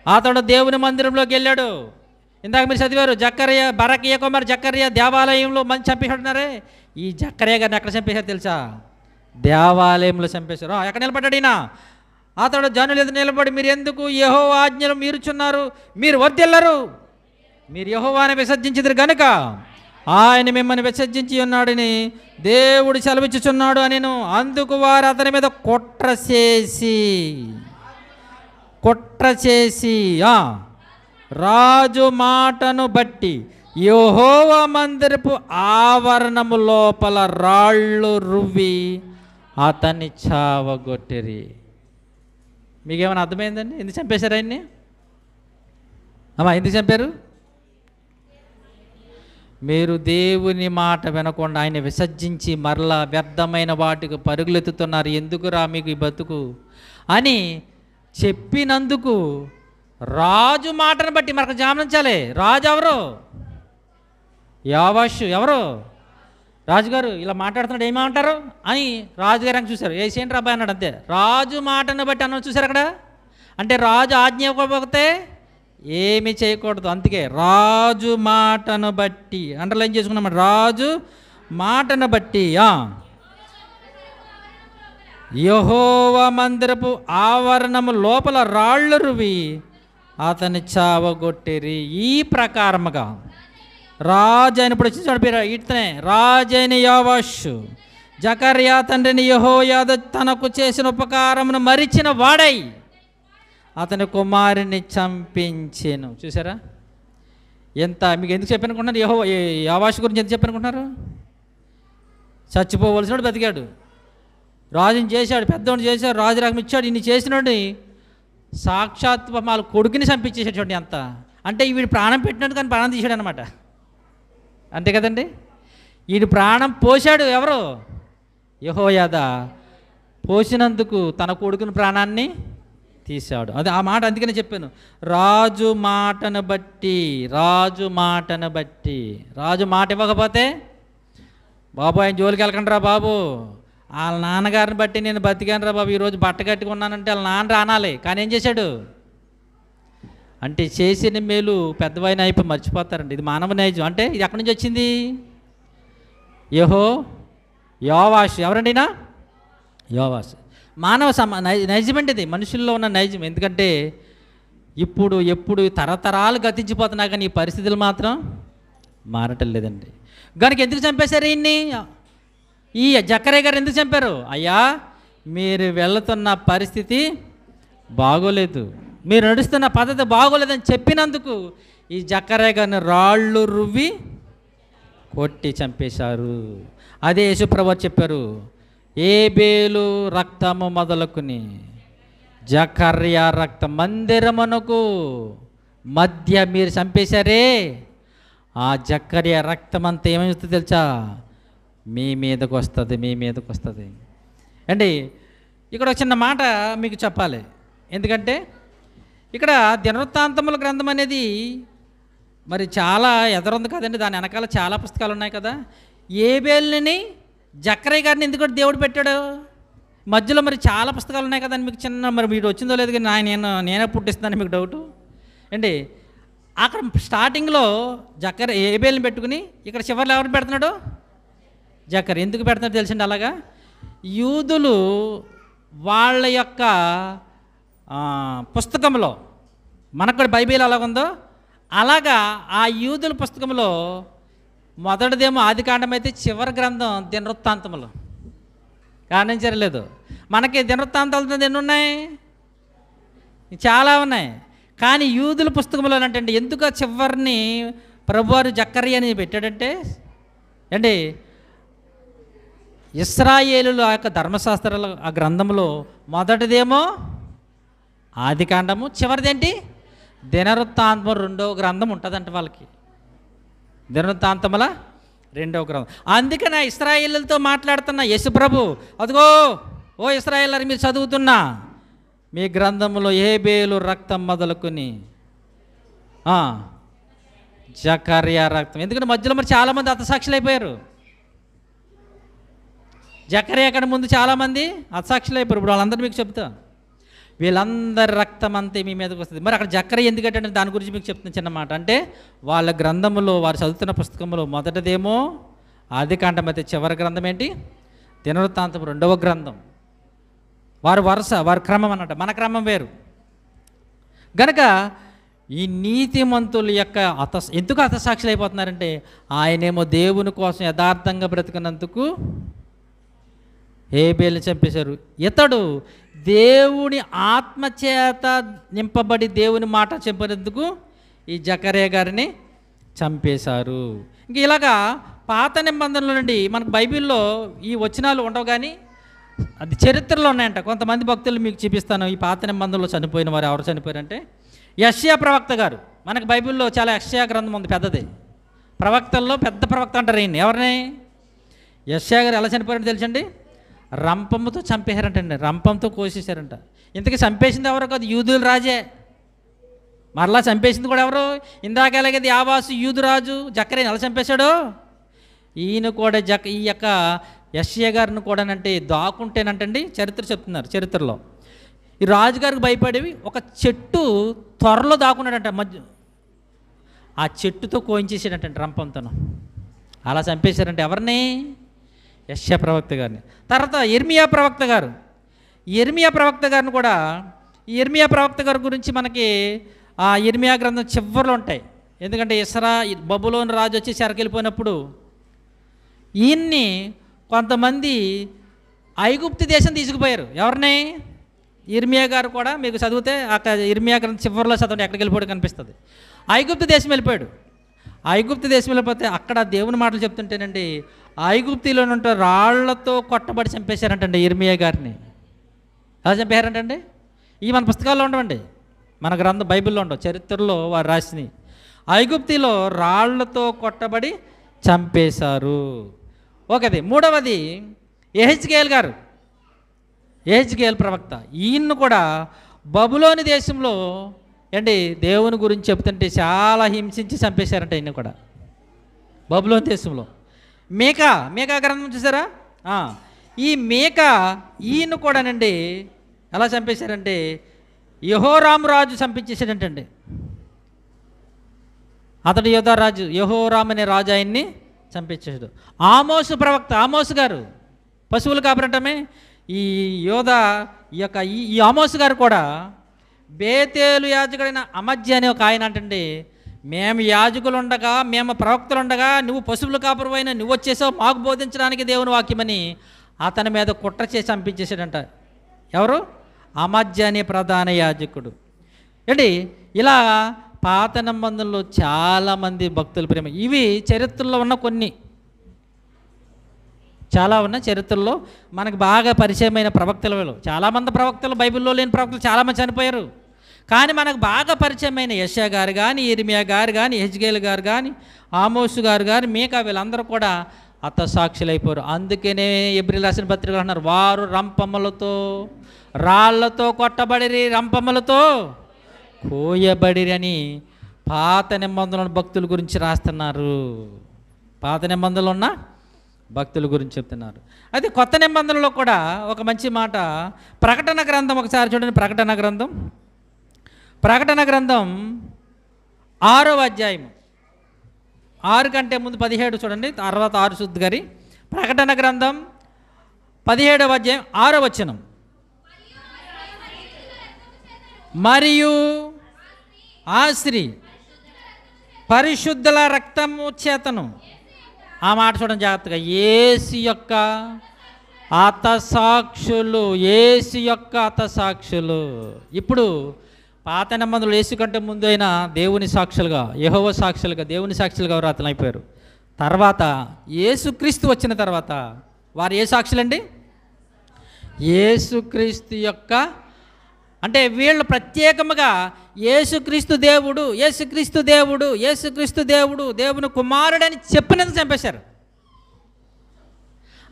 అతడు దేవుని మందిరంలోకి వెళ్ళాడు. ఇందాక మీరు చదివారు, బరకియా కుమార్ జకర్యా దేవాలయంలో మంచి చంపేశాడున్నారే. ఈ జకర్యా గారిని ఎక్కడ చంపేశారు తెలుసా? దేవాలయంలో చంపేశారు. ఎక్కడ నిలబడ్డాడు ఈయన? అతడు జనులు ఎదురు నిలబడి, మీరు ఎందుకు యెహోవా ఆజ్ఞలు మీరుచున్నారు? మీరు వర్ధిల్లరు, మీరు యెహోవాని విసర్జించిద్దరు గనుక ఆయన మిమ్మల్ని విసర్జించి ఉన్నాడని దేవుడు సెలవిచ్చుచున్నాడు అనెను. అందుకు వారు అతని మీద కుట్ర చేసి రాజు మాటను బట్టి యెహోవా మందిరపు ఆవరణము లోపల రాళ్ళు రువ్వి అతన్ని చావగొట్టిరి. మీకేమైనా అర్థమైందండి? ఎందుకు చంపేశారు ఆయన్ని? ఎందుకు చంపారు? మీరు దేవుని మాట వినకుండా ఆయన విసర్జించి మరలా వ్యర్థమైన వాటికి పరుగులెత్తుతున్నారు, ఎందుకురా మీకు ఈ బతుకు అని చెప్పినందుకు రాజు మాటను బట్టి మనకు గమనించాలి. రాజు ఎవరు? యోవాషు. ఎవరు? రాజుగారు ఇలా మాట్లాడుతున్నాడు, ఏమంటారు అని రాజుగారు అని చూశారు. ఏసేంటి రాబాయ్ అన్నాడు, అంతే. రాజు మాటను బట్టి అన్న చూశారు అక్కడ. అంటే రాజు ఆజ్ఞ ఇవ్వకపోతే ఏమి చేయకూడదు. అందుకే రాజు మాటను బట్టి అండర్లైన్ చేసుకున్నాం. రాజు మాటను బట్టి యెహోవా మందిరపు ఆవరణము లోపల రాళ్ళు రువి అతని చావగొట్టిరి. ఈ ప్రకారముగా రాజు అయినప్పుడు వచ్చి చనిపోయారు. ఇతనే రాజైన యోవాషు జకర్యా తండ్రిని యెహోయాదా తనకు చేసిన ఉపకారమును మరిచిన వాడై అతని కుమారుని చంపించెను. చూసారా ఎంత? మీకు ఎందుకు చెప్పనుకుంటున్నారు? యోవాషు గురించి ఎందుకు చెప్పనుకుంటున్నారు? చచ్చిపోవలసినాడు, బతికాడు, రాజుని చేశాడు, పెద్దవాడిని చేశాడు, రాజు రకం ఇచ్చాడు, ఇన్ని చేసినాడు సాక్షాత్ వాళ్ళ కొడుకుని చంపించేసాడు చూడండి అంత. అంటే వీడు ప్రాణం పెట్టినట్టు కానీ ప్రాణం తీసాడు అనమాట. అంతే కదండి. వీడు ప్రాణం పోశాడు ఎవరు? యెహోయాదా పోసినందుకు తన కొడుకుని ప్రాణాన్ని తీశాడు. అది ఆ మాట అందుకనే చెప్పాను, రాజు మాటను బట్టి. రాజు మాట ఇవ్వకపోతే బాబు ఆయన జోలికి వెళ్ళకండి రా బాబు, వాళ్ళ నాన్నగారిని బట్టి నేను బతికాను రా బాబు, ఈరోజు బట్ట కట్టుకున్నానంటే వాళ్ళ నాన్న రానాలి. కానీ ఏం చేశాడు అంటే చేసిన మేలు పెద్దవైన అయిపోయి మర్చిపోతారండి. ఇది మానవ నైజం. అంటే ఇది ఎక్కడి నుంచి వచ్చింది? యోవాషు. ఎవరండినా? యోవాషు. మానవ నైజం అంటే ఇది, మనుషుల్లో ఉన్న నైజం. ఎందుకంటే ఎప్పుడు తరతరాలు గతించిపోతున్నా కానీ ఈ పరిస్థితులు మాత్రం మారటం లేదండి. కనుక ఎందుకు చంపేశారు ఈయన్ని? ఈ జక్కరయ్య గారు ఎందుకు చంపారు? అయ్యా మీరు వెళుతున్న పరిస్థితి బాగోలేదు, మీరు నడుస్తున్న పద్ధతి బాగోలేదని చెప్పినందుకు ఈ జక్కరయ్య గారిని రాళ్ళు రువ్వి కొట్టి చంపేశారు. అదే యేసుప్రభువు చెప్పారు, ఏబేలు రక్తము మొదలుకుని జకర్యా రక్తం మందిరమునకు మధ్య మీరు చంపేశారే, ఆ జకర్యా రక్తం అంతా ఏమవుతుందో తెలుసా? మీ మీదకు వస్తుంది. అండి ఇక్కడ ఒక చిన్న మాట మీకు చెప్పాలి. ఎందుకంటే ఇక్కడ దినవృత్తాంతముల గ్రంథం అనేది మరి చాలా ఎదరుంది కదండి, దాని వెనకాల చాలా పుస్తకాలు ఉన్నాయి కదా. ఏబేలుని జక్కరయ్య గారిని ఎందుకు దేవుడు పెట్టాడు? మధ్యలో మరి చాలా పుస్తకాలు ఉన్నాయి కదండి. మీకు చిన్న మరి మీరు వచ్చిందో లేదు కానీ నేనే పుట్టిస్తున్నాను మీకు డౌటు అండి. అక్కడ స్టార్టింగ్లో ఏబేలుని పెట్టుకుని ఇక్కడ చివరిలో ఎవరిని పెడుతున్నాడు? జక్కర్. ఎందుకు పెడుతున్నాడు తెలిసిండి? అలాగా యూదులు వాళ్ళ యొక్క పుస్తకంలో, మనకు కూడా బైబిల్ అలాగుందో అలాగా ఆ యూదుల పుస్తకంలో మొదటిదేమో ఆదికాండం అయితే చివరి గ్రంథం దినవృత్తాంతములు. గమనించలేదు? మనకి దినవృత్తాంతాలు ఎన్ని ఉన్నాయి? చాలా ఉన్నాయి. కానీ యూదుల పుస్తకంలో అంటే ఎందుకు ఆ చివరిని ప్రభువారు జక్కర్యా అని పెట్టాడంటే అండి, ఇశ్రాయేలుల ఆ యొక్క ధర్మశాస్త్రాల ఆ గ్రంథంలో మొదటిదేమో ఆదికాండము, చివరిదేంటి దినవృత్తాంతము, రెండవ గ్రంథం ఉంటుందంట వాళ్ళకి. దినవృత్తాంతముల రెండవ గ్రంథం. అందుకని ఇశ్రాయేలులతో మాట్లాడుతున్న యేసుప్రభు, అదిగో ఓ ఇశ్రాయేలు మీరు చదువుతున్నా మీ గ్రంథంలో ఏబేలు రక్తం మొదలుకొని జకర్యా రక్తం. ఎందుకంటే మధ్యలో మరి చాలామంది హతసాక్షులు అయిపోయారు. జకర్యా కంటే ముందు చాలామంది హతసాక్షులు అయిపోయారు. ఇప్పుడు వాళ్ళందరూ మీకు చెప్తా, వీళ్ళందరి రక్తం అంతే మీ మీదకి వస్తుంది. మరి అక్కడ జక్కరయ్య ఎందుకంటే దాని గురించి మీకు చెప్తున్న చిన్న మాట. అంటే వాళ్ళ గ్రంథంలో, వారు చదువుతున్న పుస్తకంలో మొదటిదేమో ఆదికాండం అయితే చివరి గ్రంథం ఏంటి దినవృత్తాంతం, రెండవ గ్రంథం. వారి వరుస, వారి క్రమం అన్నట్టు, మన క్రమం వేరు. గనక ఈ నీతిమంతుల యొక్క ఎందుకు హతసాక్షులు అయిపోతున్నారంటే ఆయనేమో దేవుని కోసం యథార్థంగా బ్రతికినందుకు ఏబేలుని చంపేశారు. ఇతడు దేవుని ఆత్మచేత నింపబడి దేవుని మాట చెప్పినందుకు ఈ జకర్యా గారిని చంపేశారు. ఇంక ఇలాగా పాత నిబంధనల నుండి మనకు బైబిల్లో ఈ వచనాలు ఉండవు, కానీ అది చరిత్రలో ఉన్నాయంట. కొంతమంది భక్తులు మీకు చూపిస్తాను. ఈ పాత నిబంధనలో చనిపోయిన వారు ఎవరు చనిపోయారంటే యెషయా ప్రవక్త గారు. మనకు బైబిల్లో చాలా యెషయా గ్రంథం ఉంది, పెద్దది. ప్రవక్తల్లో పెద్ద ప్రవక్త అంటారు ఈయన. ఎవరిని? యెషయా గారు. ఎలా చనిపోయారంటే తెలుసండి, రంపంతో చంపేశారంటండి, రంపంతో కోసేశారంట. ఇంతకీ చంపేసింది ఎవరో కాదు, యూదుల రాజే. మరలా చంపేసింది కూడా ఎవరు? ఇందాక ఎలాగైతే యావాసు యూదు రాజు జకర్యాని ఎలా చంపేశాడో ఈయన కూడా ఈ యొక్క యెషయా గారిని కూడానంటే దాక్కుంటేనంటండి చరిత్ర చెప్తున్నారు. చరిత్రలో ఈ రాజుగారికి భయపడి ఒక చెట్టు త్వరలో దాక్కున్నాడంట మధ్య, ఆ చెట్టుతో కోయించేసాడంటండి రంపంతోను. అలా చంపేశారంటే ఎవరిని? యెషయా ప్రవక్త గారిని. తర్వాత ఇర్మియా ప్రవక్త గారు. ఇర్మియా ప్రవక్త గారిని కూడా, ఈ ఇర్మియా ప్రవక్త గారి గురించి మనకి ఆ ఇర్మియా గ్రంథం చివరిలో ఉంటాయి. ఎందుకంటే బబులోను రాజు వచ్చి చెరకెళ్ళిపోయినప్పుడు ఈయన్ని కొంతమంది ఐగుప్తు దేశం తీసుకుపోయారు. ఎవరిని? ఇర్మియా గారు కూడా మీకు చదివితే అక్కడ ఇర్మియా గ్రంథం చివరిలో చదవండి, ఎక్కడికి వెళ్ళిపోయాడు కనిపిస్తుంది. ఐగుప్తు దేశం వెళ్ళిపోయాడు. ఐగుప్తు దేశం వెళ్ళిపోతే అక్కడ దేవుని మాటలు చెప్తుంటేనండి ఐగుప్తిలో ఉంటే రాళ్లతో కొట్టబడి చంపేశారంటండి ఇర్మియా గారిని. ఎలా చంపేశారంటండి? ఇవి మన పుస్తకాల్లో ఉండవండి, మన గ్రంథం బైబిల్లో ఉండవు, చరిత్రలో వారు రాసినవి. ఐగుప్తిలో రాళ్లతో కొట్టబడి చంపేశారు. ఒకది. మూడవది యెహెజ్కేల్ గారు, యెహెజ్కేల్ ప్రవక్త. ఈయన్ను కూడా బబులోని దేశంలో దేవుని గురించి చెప్తుంటే చాలా హింసించి చంపేశారంట. ఈయన కూడా బబులోని దేశంలో. మేకా గ్రంథం చూసారా? ఈ మేకా ఈయన కూడానండి ఎలా చంపేశారంటే యెహోరాము రాజు చంపించేశాడంటండి. అతడు యోధారాజు, యెహోరాము అనే రాజు ఆయన్ని చంపించేశాడు. ఆమోసు ప్రవక్త, ఆమోసు గారు పశువులు కాపరటమే ఈ యోధా ఈ ఆమోసు గారు కూడా బేతేలు యాజకుడైన అమధ్య అనే ఒక ఆయన అంటండి, మేము యాజకులు ఉండగా, మేము ప్రవక్తలు ఉండగా నువ్వు పశువులు కాపురమైన నువ్వు వచ్చేసావు మాకు బోధించడానికి దేవుని వాక్యమని అతని మీద కుట్ర చేసి చంపించేశాడంట. ఎవరు? అమధ్య అనే ప్రధాన యాజకుడు. ఇలా పాత నిబంధనలో చాలామంది భక్తుల ప్రేమ. ఇవి చరిత్రలో ఉన్న కొన్ని, చాలా ఉన్న చరిత్రలో మనకు బాగా పరిచయమైన ప్రవక్తలు. చాలామంది ప్రవక్తలు, బైబిల్లో లేని ప్రవక్తలు చాలామంది చనిపోయారు. కానీ మనకు బాగా పరిచయమైన యెషయా గారు కానీ, ఇర్మియా గారు కానీ, యెహెజ్కేలు గారు కానీ, ఆమోసు గారు కానీ, మీకా వీళ్ళందరూ కూడా హతసాక్షులైపోయారు. అందుకనే ఎబ్రిల్ రాసిన పత్రికలు అన్నారు, వారు రంపములతో రాళ్లతో కొట్టబడిరి, రంపములతో కోయబడిరి అని పాత నిబంధనల భక్తుల గురించి రాస్తున్నారు. పాత నిబంధనలు ఉన్న భక్తుల గురించి చెప్తున్నారు. అయితే కొత్త నిబంధనలో కూడా ఒక మంచి మాట, ప్రకటన గ్రంథం ఒకసారి చూడండి. ప్రకటన గ్రంథం 6వ అధ్యాయం, 6 కంటే ముందు 17 చూడండి, తర్వాత 6 శుద్ధి గారి. ప్రకటన గ్రంథం 17వ అధ్యాయం 6వ వచనం. మరియు ఆ స్త్రీ పరిశుద్ధుల రక్తము చేతను, ఆ మాట చూడండి జాగ్రత్తగా, యేసు యొక్క హతసాక్షులు, యేసు యొక్క హతసాక్షులు. ఇప్పుడు పాత నిబంధనలు యేసు కంటే ముందు అయినా దేవుని సాక్షులుగా, యెహోవా సాక్షులుగా, దేవుని సాక్షులుగా వారు అతనైపోయారు. తర్వాత యేసుక్రీస్తు వచ్చిన తర్వాత వారు ఏ సాక్షులండి? యేసుక్రీస్తు యొక్క, అంటే వీళ్ళు ప్రత్యేకముగా యేసుక్రీస్తు దేవుడు, యేసుక్రీస్తు దేవుడు, యేసుక్రీస్తు దేవుడు, దేవుని కుమారుడని చెప్పినందుకు చంపేశారు.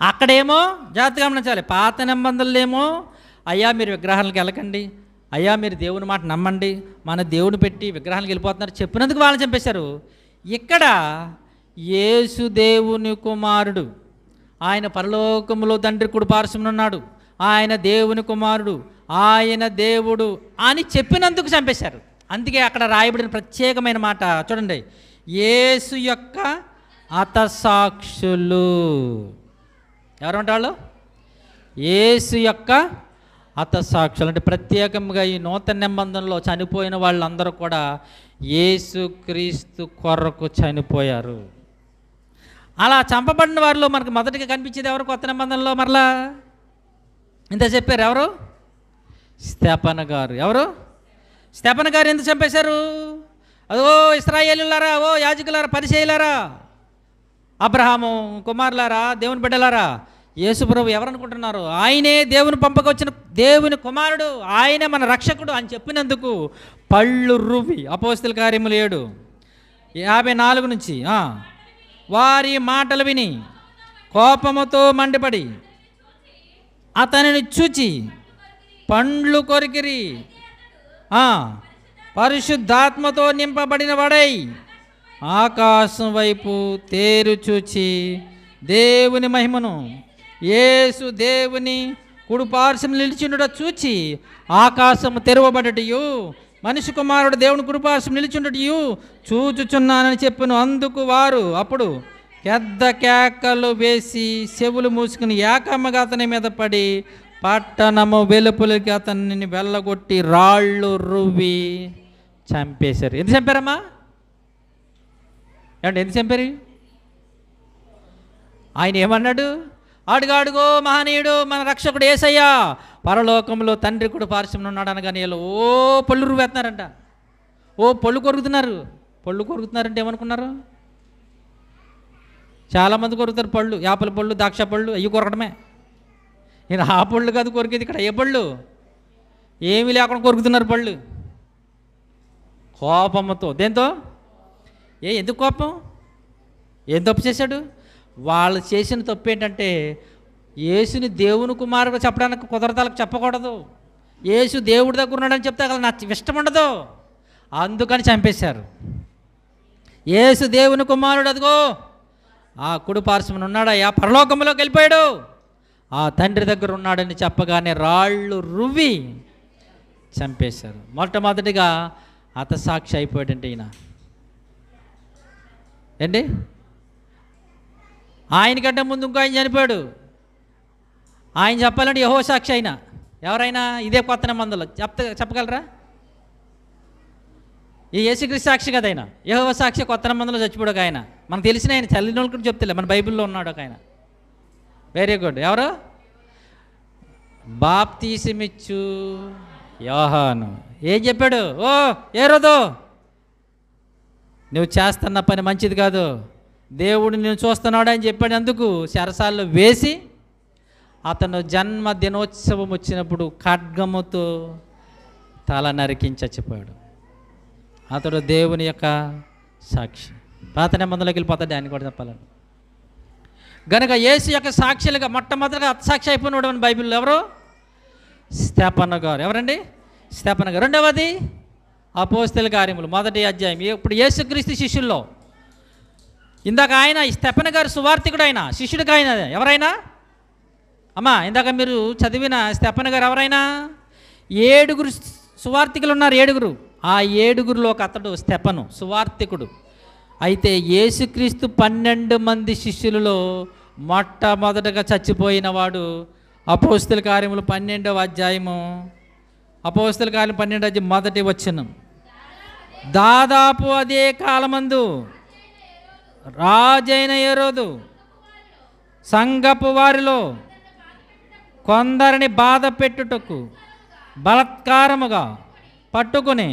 అక్కడేమో జాగ్రత్తగా గమనించాలి, పాత నిబంధనలేమో అయ్యా మీరు విగ్రహాలకు వెళ్ళకండి, అయ్యా మీరు దేవుని మాట నమ్మండి, మన దేవుని పెట్టి విగ్రహాలకు వెళ్ళిపోతున్నారు చెప్పినందుకు వాళ్ళని చంపేశారు. ఇక్కడ యేసు దేవుని కుమారుడు, ఆయన పరలోకములో తండ్రి కుడి పార్శ్వమున ఉన్నాడు, ఆయన దేవుని కుమారుడు, ఆయన దేవుడు అని చెప్పినందుకు చంపేశారు. అందుకే అక్కడ రాయబడిన ప్రత్యేకమైన మాట చూడండి, యేసు యొక్క హతసాక్షులు. ఎవరంటాళ్ళు? యేసు యొక్క హతసాక్షులు. అంటే ప్రత్యేకంగా ఈ నూతన నిబంధనలో చనిపోయిన వాళ్ళందరూ కూడా యేసుక్రీస్తు కొరకు చనిపోయారు. అలా చంపబడిన వారిలో మనకు మొదటిగా కనిపించేది ఎవరు కొత్త నిబంధనలో? మరలా ఇంత చెప్పారు, ఎవరు? స్తెఫను గారు. ఎవరు? స్తెఫను గారు ఎందుకు చంపేశారు? అదో ఇశ్రాయేలులారా, ఓ యాజకులారా, పరిసయ్యులారా, అబ్రహాము కుమారులారా, దేవుని బిడ్డలారా, యేసుప్రభు ఎవరనుకుంటున్నారు? ఆయనే దేవుని పంపకొచ్చిన దేవుని కుమారుడు, ఆయనే మన రక్షకుడు అని చెప్పినందుకు పళ్ళు రువ్వి, అపోస్తల కార్యములు 7:54 నుంచి వారి మాటలు విని కోపముతో మండిపడి అతనిని చూచి పండ్లు కొరికిరి, పరిశుద్ధాత్మతో నింపబడిన వాడై ఆకాశం వైపు తేరు చూచి దేవుని మహిమను, యేసు దేవుని కుడిపార్శ్వం నిలిచిండుట చూచి ఆకాశము తెరవబడటయు, మనిషి కుమారుడు దేవుని కుడిపార్శ్వం నిలిచిండుటయు చూచుచున్నానని చెప్పాను. అందుకు వారు అప్పుడు పెద్ద కేకలు వేసి చెవులు మూసుకుని ఏకమ్మగా అతని మీద పడి పట్టణము వెలుపలికి అతన్ని వెళ్ళగొట్టి రాళ్ళు రువ్వి చంపేశారు. ఎందుకు చంపారమ్మా? ఏమంటే ఎందుకు చంపారు? ఆయన ఏమన్నాడు? అడుగో మహనీయుడు మన రక్షకుడు యేసయ్యా పరలోకంలో తండ్రి కూడా పార్శ్వమున ఉన్నాడు అనగానే వీళ్ళు పళ్ళు రువ్వేస్తున్నారంట, పళ్ళు కొరుకుతున్నారు. పళ్ళు కొరుకుతున్నారంటే ఏమనుకున్నారు? చాలామంది కొరుకుతారు పళ్ళు, యాపల పళ్ళు, ద్రాక్ష పళ్ళు, అవి కొరకడమే. ఈయన ఆ పళ్ళు కాదు కొరికేది, ఇక్కడ ఏ పళ్ళు? ఏమీ లేకుండా కొరుకుతున్నారు పళ్ళు కోపంతో. దేంతో? ఎందుకు కోపం? ఏం తప్పు చేశాడు? వాళ్ళు చేసిన తప్పు ఏంటంటే యేసుని దేవుని కుమారుడు చెప్పడానికి కుదరతాలకు చెప్పకూడదు. యేసు దేవుడి దగ్గర ఉన్నాడని చెప్తే అలా నాకు ఇష్టం ఉండదు, అందుకని చంపేశారు. యేసు దేవుని కుమారుడు, అదిగో ఆ కుడి పార్శ్వమున ఉన్నాడయ్యా, పరలోకంలోకి వెళ్ళిపోయాడు, ఆ తండ్రి దగ్గర ఉన్నాడని చెప్పగానే రాళ్ళు రువ్వి చంపేశారు. మొట్టమొదటిగా హతసాక్షి అయిపోయాడంటే ఈయన ఏంటి. ఆయనకంటే ముందు ఇంకో ఆయన చనిపోయాడు. ఆయన చెప్పాలంటే యెహోవా సాక్షి అయినా ఎవరైనా ఇదే కొత్త నిబంధనలో చెప్పగలరా? ఈ యేసుక్రీస్తు సాక్షి కదా ఆయన. యెహోవా సాక్షి కొత్త నిబంధనలో చచ్చిపోయాడు ఒక ఆయన. మనకు తెలిసిన ఆయన చల్లిన వాళ్ళు కూడా చెప్తలే, మన బైబిల్లో ఉన్నాడు ఒక ఆయన. Very good. ఎవరు? బాప్తీసమిచ్చు యోహాను. ఏం చెప్పాడు? ఓ హేరోదు, నువ్వు చేస్తున్న పని మంచిది కాదు, దేవుడు నేను చూస్తున్నాడు అని చెప్పాడు. అందుకు చెరసాల్లో వేసి అతను జన్మదినోత్సవం వచ్చినప్పుడు ఖడ్గముతో తల నరికించి చచ్చిపోయాడు. అతడు దేవుని యొక్క సాక్షి. పాత నిబంధనలోకి వెళ్ళిపోతాడు ఆయన కూడా చెప్పాలని. గనుక యేసు యొక్క సాక్షులుగా మొట్టమొదటిగా హతసాక్షి అయిపోయినాడు అని బైబిల్లో ఎవరు? స్తెఫను గారు. ఎవరండి? స్తెఫను గారు. రెండవది అపోస్తలుల కార్యములు 1వ అధ్యాయం. ఇప్పుడు యేసుక్రీస్తు శిష్యుల్లో ఇందాక ఆయన స్తెఫను గారు సువార్తికుడు, ఆయన శిష్యుడికి ఆయన ఎవరైనా అమ్మా ఇందాక మీరు చదివిన స్తెఫను గారు ఎవరైనా 7 సువార్తికులు ఉన్నారు, 7. ఆ 7లో ఒక అతడు స్తెఫను సువార్తికుడు. అయితే యేసుక్రీస్తు 12 మంది శిష్యులలో మొట్టమొదటగా చచ్చిపోయిన వాడు అపోస్తలుల కార్యములు 12వ అధ్యాయము. అపోస్తలుల కార్యములు 12వ అధ్యాయం 1వ వచనం. దాదాపు అదే కాలమందు రాజైన హేరోదు సంఘపు వారిలో కొందరిని బాధ పెట్టుటకు బలత్కారముగా పట్టుకుని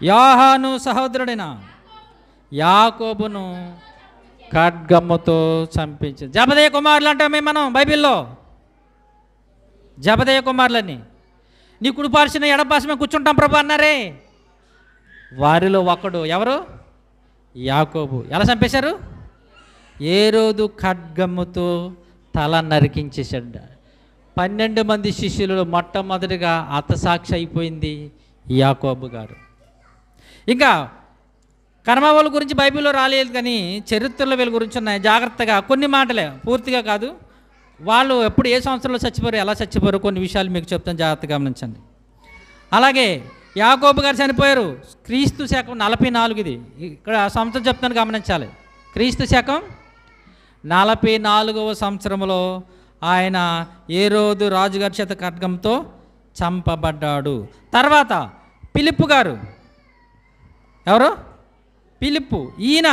యోహాను సహోదరుడైన యాకోబును ఖడ్గముతో చంపించింది. జబదయి కుమారులు అంటామే మనం బైబిల్లో. జబదయి కుమారులని నీ కుడిపార్శ్వన ఎడపార్శ్వన కూర్చుంటాం ప్రభు అన్నారే, వారిలో ఒకడు ఎవరు? యాకోబు. ఎలా చంపేశారు? హేరోదు ఖడ్గముతో తల నరికించేశాడు. 12 మంది శిష్యులలో మొట్టమొదటిగా హతసాక్షి అయిపోయింది యాకోబు గారు. ఇంకా కర్మవాళ్ళ గురించి బైబిల్లో రాలేదు, కానీ చరిత్రలో వీళ్ళ గురించి ఉన్నాయి. జాగ్రత్తగా కొన్ని మాటలే, పూర్తిగా కాదు. వాళ్ళు ఎప్పుడు ఏ సంవత్సరంలో చచ్చిపోయారు, ఎలా చచ్చిపోయారు, కొన్ని విషయాలు మీకు చెప్తాను, జాగ్రత్తగా గమనించండి. అలాగే యాకోబు గారు చనిపోయారు క్రీస్తు శకం 44. ఇది ఇక్కడ సంవత్సరం చెప్తాను, గమనించాలి. క్రీస్తు శకం 44వ సంవత్సరంలో ఆయన హేరోదు రాజుగారి చేత ఖడ్గంతో చంపబడ్డాడు. తర్వాత ఫిలిప్పు గారు. ఎవరు? ఫిలిప్పు. ఈయన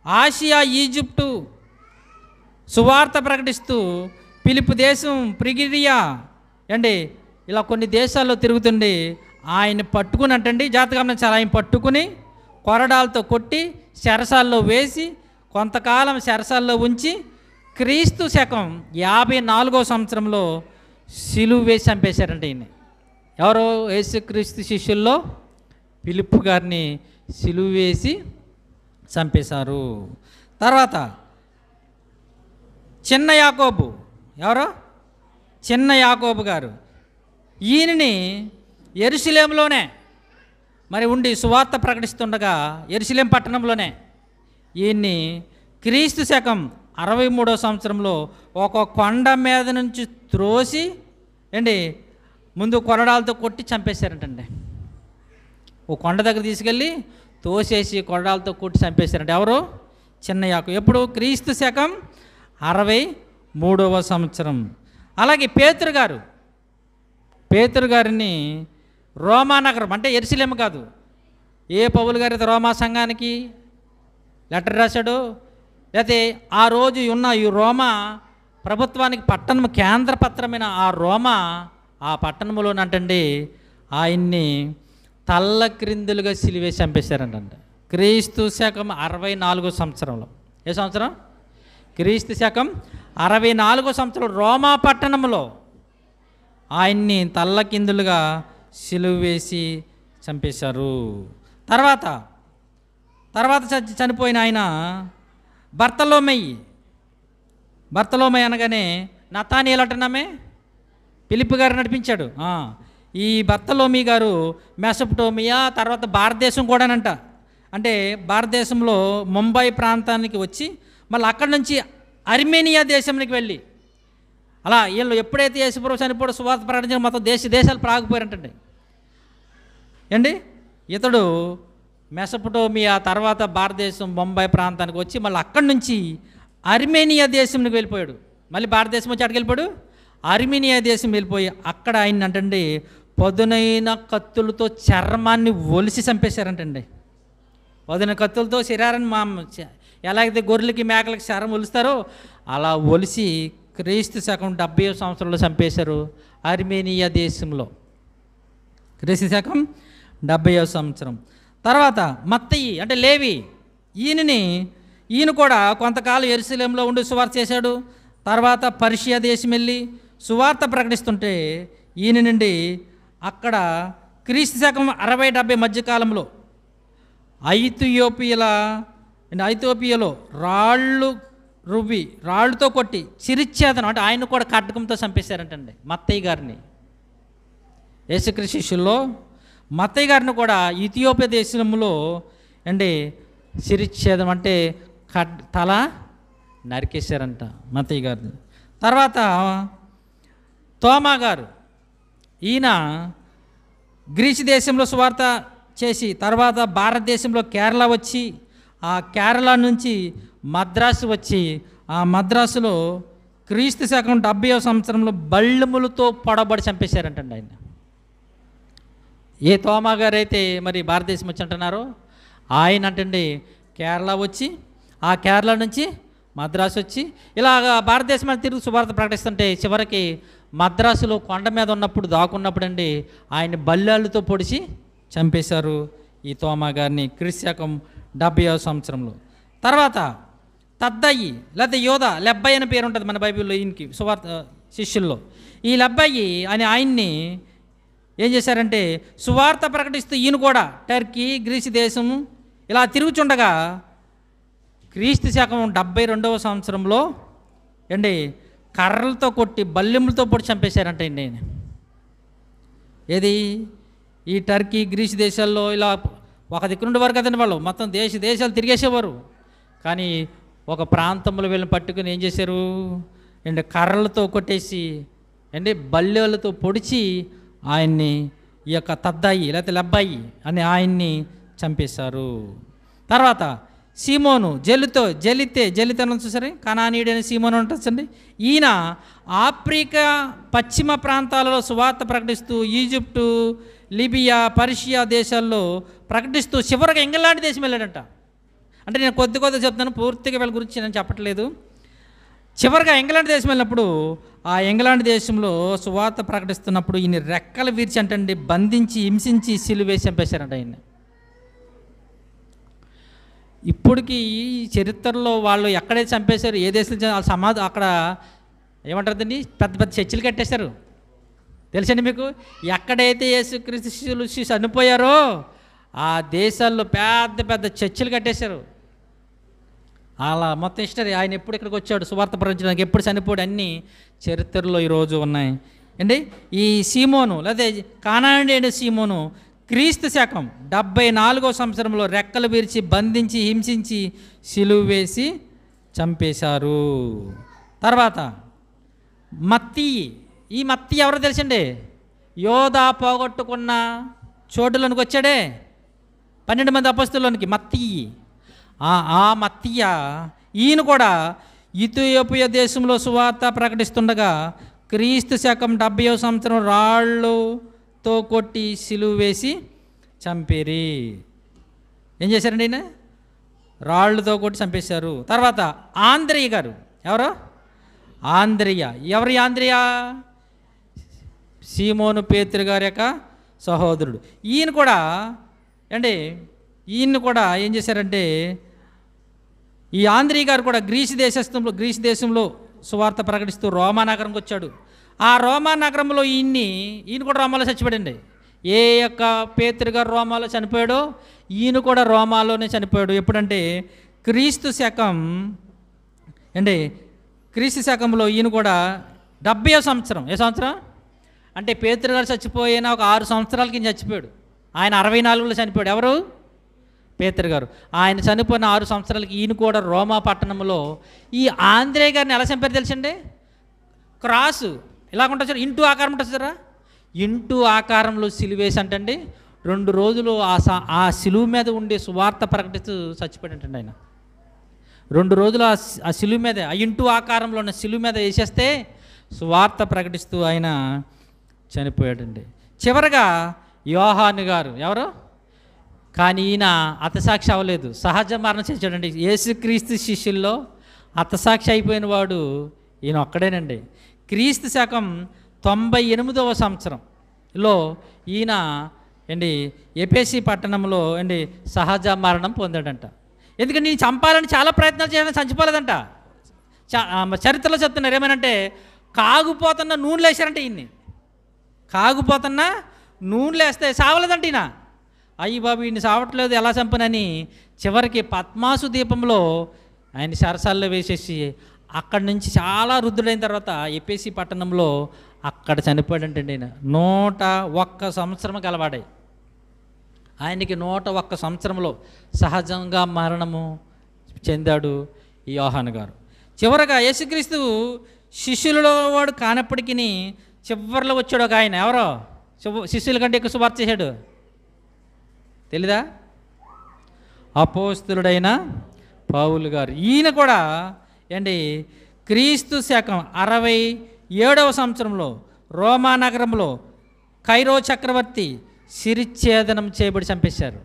ఆసియా, ఈజిప్టు సువార్త ప్రకటిస్తూ ఫిలిప్పు దేశం, ప్రిగిరియా అండి ఇలా కొన్ని దేశాల్లో తిరుగుతుండి ఆయన పట్టుకుని అంటండి, జాగ్రత్తగా గమనించాలి, ఆయన పట్టుకుని కొరడాలతో కొట్టి చెరసాల్లో వేసి కొంతకాలం చెరసాల్లో ఉంచి క్రీస్తు శకం 54వ సంవత్సరంలో సిలువ వేసి చంపేశారంటే ఈయన్ని. ఎవరో యేసుక్రీస్తు శిష్యుల్లో ఫిలిప్పు గారిని సిలువ వేసి చంపేశారు. తర్వాత చిన్న యాకోబు. ఎవరో? చిన్న యాకోబు గారు. ఈయనని యెరూషలేములోనే మరి ఉండి సువార్త ప్రకటిస్తుండగా యెరూషలేం పట్టణంలోనే ఈయన్ని క్రీస్తు శకం 63వ సంవత్సరంలో ఒక కొండ మీద నుంచి త్రోసి ఏంటి ముందు కొరడాలతో కొట్టి చంపేశారంటండి. ఓ కొండ దగ్గర తీసుకెళ్ళి తోసేసి కొరడాలతో కొట్టి చంపేశారంట. ఎవరు? చిన్న యాకోబు. ఎప్పుడు? క్రీస్తు శకం 63వ సంవత్సరం. అలాగే పేతురు గారు. పేతురు గారిని రోమా నగరం అంటే యెరూషలేము కాదు, ఏ పౌలు గారి రోమా సంఘానికి లెటర్ రాశాడు, లేకపోతే ఆ రోజు ఉన్న ఈ రోమా ప్రభుత్వానికి పట్టణం కేంద్ర పత్రమైన ఆ రోమా ఆ పట్టణంలోనంటండి ఆయన్ని తల్ల క్రిందులుగా సిలివేసి చంపేశారంట. క్రీస్తు శకం 64వ సంవత్సరంలో. ఏ సంవత్సరం? క్రీస్తు శకం 64వ సంవత్సరం రోమా పట్టణంలో ఆయన్ని తల్లకిందులుగా సిలువ వేసి చంపేశారు. తర్వాత చనిపోయిన ఆయన బర్తలోమై అనగానే నతానీయేలు అంటున్నామే ఫిలిప్పు గారు నడిపించాడు. ఈ బర్తలోమి గారు మెసొపొటేమియా, తర్వాత భారతదేశం కూడానంట. అంటే భారతదేశంలో ముంబై ప్రాంతానికి వచ్చి మళ్ళీ అక్కడి నుంచి అర్మేనియా దేశానికి వెళ్ళి, అలా వీళ్ళు ఎప్పుడైతే యేసుప్రభు చనిపోవడం సువార్త ప్రకటించిన మొత్తం దేశాలు ప్రాగిపోయారంటండి. ఏండి ఇతడు మెసొపొటేమియా, తర్వాత భారతదేశం ముంబై ప్రాంతానికి వచ్చి మళ్ళీ అక్కడి నుంచి అర్మేనియా దేశంకి వెళ్ళిపోయాడు. మళ్ళీ భారతదేశం వచ్చి అక్కడికి వెళ్ళిపోయాడు, అర్మేనియా దేశం వెళ్ళిపోయి అక్కడ ఆయన అంటండి పదునైన కత్తులతో చర్మాన్ని ఒలిసి చంపేశారంటండి. పదునైన కత్తులతో శరీరాన్ని ఎలాగైతే గొర్రెలకి మేకలకి శరం ఒలుస్తారో అలా ఒలిసి క్రీస్తు శకం 70వ సంవత్సరంలో చంపేశారు అర్మేనియా దేశంలో. క్రీస్తు శకం 70వ సంవత్సరం. తర్వాత మత్తయి అంటే లేవి, ఈయన కూడా కొంతకాలం యెరూషలేములో ఉండి సువార్త చేశాడు. తర్వాత పర్షియా దేశం వెళ్ళి సువార్త ప్రకటిస్తుంటే ఈయన నుండి అక్కడ క్రీస్తు శకం 60-70 మధ్యకాలంలో ఐథియోపియాలో రాళ్ళుతో కొట్టి చిరిచ్చేతనం అంటే ఆయన కూడా ఖడ్గంతో చంపేశారంటండి మత్తయి గారిని. యేసుక్రీస్తు శిష్యుల్లో మత్తయి గారిని కూడా ఇథియోపియా దేశంలో చిరిచ్ఛేదం అంటే తల నరికేశారంట మత్తయి గారిని. తర్వాత తోమా గారు, ఈయన గ్రీసు దేశంలో సువార్త చేసి తర్వాత భారతదేశంలో కేరళ వచ్చి ఆ కేరళ నుంచి మద్రాసు వచ్చి ఆ మద్రాసులో క్రీస్తు శకం 70వ సంవత్సరంలో బళ్ళెములతో పొడబడి చంపేశారంటండి ఆయన. ఏ తోమా గారు అయితే మరి భారతదేశం వచ్చి అంటున్నారో ఆయన అంటండి కేరళ వచ్చి ఆ కేరళ నుంచి మద్రాసు వచ్చి ఇలాగ భారతదేశం అని తిరుగు సువార్త ప్రకటిస్తుంటే చివరికి మద్రాసులో కొండ మీద ఉన్నప్పుడు దాక్కున్నప్పుడు అండి ఆయన బల్లాలతో పొడిచి చంపేశారు ఈ తోమా గారిని క్రీస్తు శకం 70వ సంవత్సరంలో. తర్వాత తద్దయి లేదా యోధ లెబ్బయి అనే పేరు ఉంటుంది మన బైబిల్లో ఈయనకి సువార్త శిష్యుల్లో. ఈ లెబ్బయి అని ఆయన్ని ఏం చేశారంటే సువార్త ప్రకటిస్తూ ఈయన కూడా టర్కీ గ్రీసు దేశం ఇలా తిరుగుచుండగా క్రీస్తు శకం 72వ సంవత్సరంలో కర్రలతో కొట్టి బల్లెములతో పొడి చంపేశారంట అండి. ఏది ఈ టర్కీ గ్రీసు దేశాల్లో ఇలా ఒక దిక్కు నుండి వారు కదండి, వాళ్ళు మొత్తం దేశాలు తిరిగేసేవారు. కానీ ఒక ప్రాంతంలో వీళ్ళని పట్టుకుని ఏం చేశారు కర్రలతో కొట్టేసి బల్లెలతో పొడిచి ఆయన్ని ఈ యొక్క తద్దాయి లేకపోతే లెబ్బాయి అని ఆయన్ని చంపేశారు. తర్వాత సీమోను జలితే చూసారు, కనానీయుడైన సీమోను ఉంటుందండి. ఈయన ఆఫ్రికా పశ్చిమ ప్రాంతాలలో సువార్త ప్రకటిస్తూ ఈజిప్టు, లిబియా, పర్షియా దేశాల్లో ప్రకటిస్తూ చివరిగా ఇంగ్లాండ్ దేశం వెళ్ళాడంట. అంటే నేను కొద్ది చెప్తాను, పూర్తిగా వీళ్ళ గురించి నేను చెప్పట్లేదు. చివరిగా ఇంగ్లాండ్ దేశం వెళ్ళినప్పుడు ఆ ఇంగ్లాండ్ దేశంలో సువార్త ప్రకటిస్తున్నప్పుడు ఈయన రెక్కలు వీర్చి అంటండి బంధించి హింసించి సిలువ వేసి చంపేశారంట ఆయన్ని. ఇప్పటికీ ఈ చరిత్రలో వాళ్ళు ఎక్కడైతే చంపేశారు, ఏ దేశంలో అక్కడ ఏమంటారండి పెద్ద పెద్ద చర్చిలు కట్టేశారు తెలుసండి మీకు. ఎక్కడైతే యేసుక్రీస్తు చనిపోయారో ఆ దేశాల్లో పెద్ద పెద్ద చర్చిలు కట్టేశారు. అలా మొత్తం హిస్టరీ ఆయన ఎప్పుడు ఇక్కడికి వచ్చాడు సువార్త ప్రకటించడానికి, ఎప్పుడు చనిపోయాడు, అన్నీ చరిత్రలో ఈరోజు ఉన్నాయి ఈ సీమోను లేదా కానానీయుడైన సీమోను క్రీస్తు శకం 74వ సంవత్సరంలో రెక్కలు విరిచి బంధించి హింసించి సిలువ వేసి చంపేశారు. తర్వాత ఈ మత్తయి ఎవరో తెలుసండి, యోధా పోగొట్టుకున్న చోటులోనికి వచ్చాడే 12 మంది అపొస్తలులోనికి మత్తయి. ఆ మత్తయి ఈయన కూడా ఇథియోపియా దేశంలో సువార్త ప్రకటిస్తుండగా క్రీస్తు శకం 70వ సంవత్సరం రాళ్ళతో కొట్టి సిలువ వేసి చంపేరి. ఏం చేశారండి ఈయన? రాళ్ళతో కొట్టి చంపేశారు. తర్వాత ఆంద్రియ గారు, ఎవరు? ఎవరి ఆంద్రియ? సీమోను పేతురు గారి యొక్క సహోదరుడు. ఈయన కూడా ఏం చేశారంటే ఈ ఆంద్రియ గారు కూడా గ్రీసు దేశంలో సువార్త ప్రకటిస్తూ రోమా నగరంకి వచ్చాడు. ఆ రోమా నగరంలో ఈయన కూడా రోమాలో చచ్చిపోయాడండి. ఏ యొక్క పేతురు గారు రోమాలో చనిపోయాడో ఈయన కూడా రోమాలోనే చనిపోయాడు. ఎప్పుడంటే క్రీస్తు శకం అండి, క్రీస్తు శకంలో ఈయన కూడా 70వ సంవత్సరం. ఏ సంవత్సరం అంటే పేతురు గారు చచ్చిపోయిన ఒక 6 సంవత్సరాలకి ఈయన చచ్చిపోయాడు. ఆయన 64లో చనిపోయాడు. ఎవరు? పేతురు గారు. ఆయన చనిపోయిన 6 సంవత్సరాలకి ఈయన కూడా రోమా పట్టణంలో ఈ ఆంద్రేయ గారిని ఎలా చంపారు తెలుసండి? క్రాసు ఇలాగుంటుంది సార్, ఇంటూ ఆకారం ఉంటుంది సారా, ఇంటూ ఆకారంలో సిలువేసి అంటండి 2 రోజులు ఆ సిలువు మీద ఉండే సువార్త ప్రకటిస్తూ చచ్చిపోయాడంటండి ఆయన. 2 రోజులు ఆ సిలువు మీద, ఆ ఇంటూ ఆకారంలో ఉన్న సిలువు మీద వేసేస్తే సువార్త ప్రకటిస్తూ ఆయన చనిపోయాడండి. చివరగా యోహాను గారు ఎవరు? కానీ ఈయన హతసాక్షి అవ్వలేదు, సహజ మరణం చేశాడండి. యేసుక్రీస్తు శిష్యుల్లో హతసాక్షి అయిపోయిన వాడు ఈయన ఒక్కడేనండి. క్రీస్తు శకం 98వ సంవత్సరంలో ఈయన ఎఫెసీ పట్టణంలో సహజ మరణం పొందాడంట. ఎందుకంటే నేను చంపాలని చాలా ప్రయత్నాలు చేయడానికి చచ్చిపోలేదంట. చరిత్రలో చెప్తున్నారు ఏమనంటే, కాగుపోతున్న నూనెలు వేసారంటే ఈయన్ని, కాగుపోతున్న నూనెలు వేస్తే సావలేదంట ఈయన. అయ్యి బాబు ఈయన సావట్లేదు, ఎలా చంపనని చివరికి పద్మాసు దీపంలో ఆయన సరసాల్లో వేసేసి అక్కడి నుంచి చాలా రుద్దుడైన తర్వాత ఎఫెసీ పట్టణంలో అక్కడ చనిపోయాడంటే ఆయన. 101 సంవత్సరం గలవాడాయి ఆయనకి. 101 సంవత్సరంలో సహజంగా మరణము చెందాడు ఈ యోహాను గారు. చివరగా యేసుక్రీస్తు శిష్యులలో వాడు కానప్పటికీ చివరిలో వచ్చాడు ఒక ఆయన. ఎవరో శిష్యుల కంటే ఎక్కువ సువార్త చేశాడు, తెలీదా? అపోస్తులుడైన పౌలు గారు. ఈయన కూడా క్రీస్తు శకం 67వ సంవత్సరంలో రోమా నగరంలో కైరో చక్రవర్తి శిరిచ్ఛేదనం చేయబడి చంపేశారు.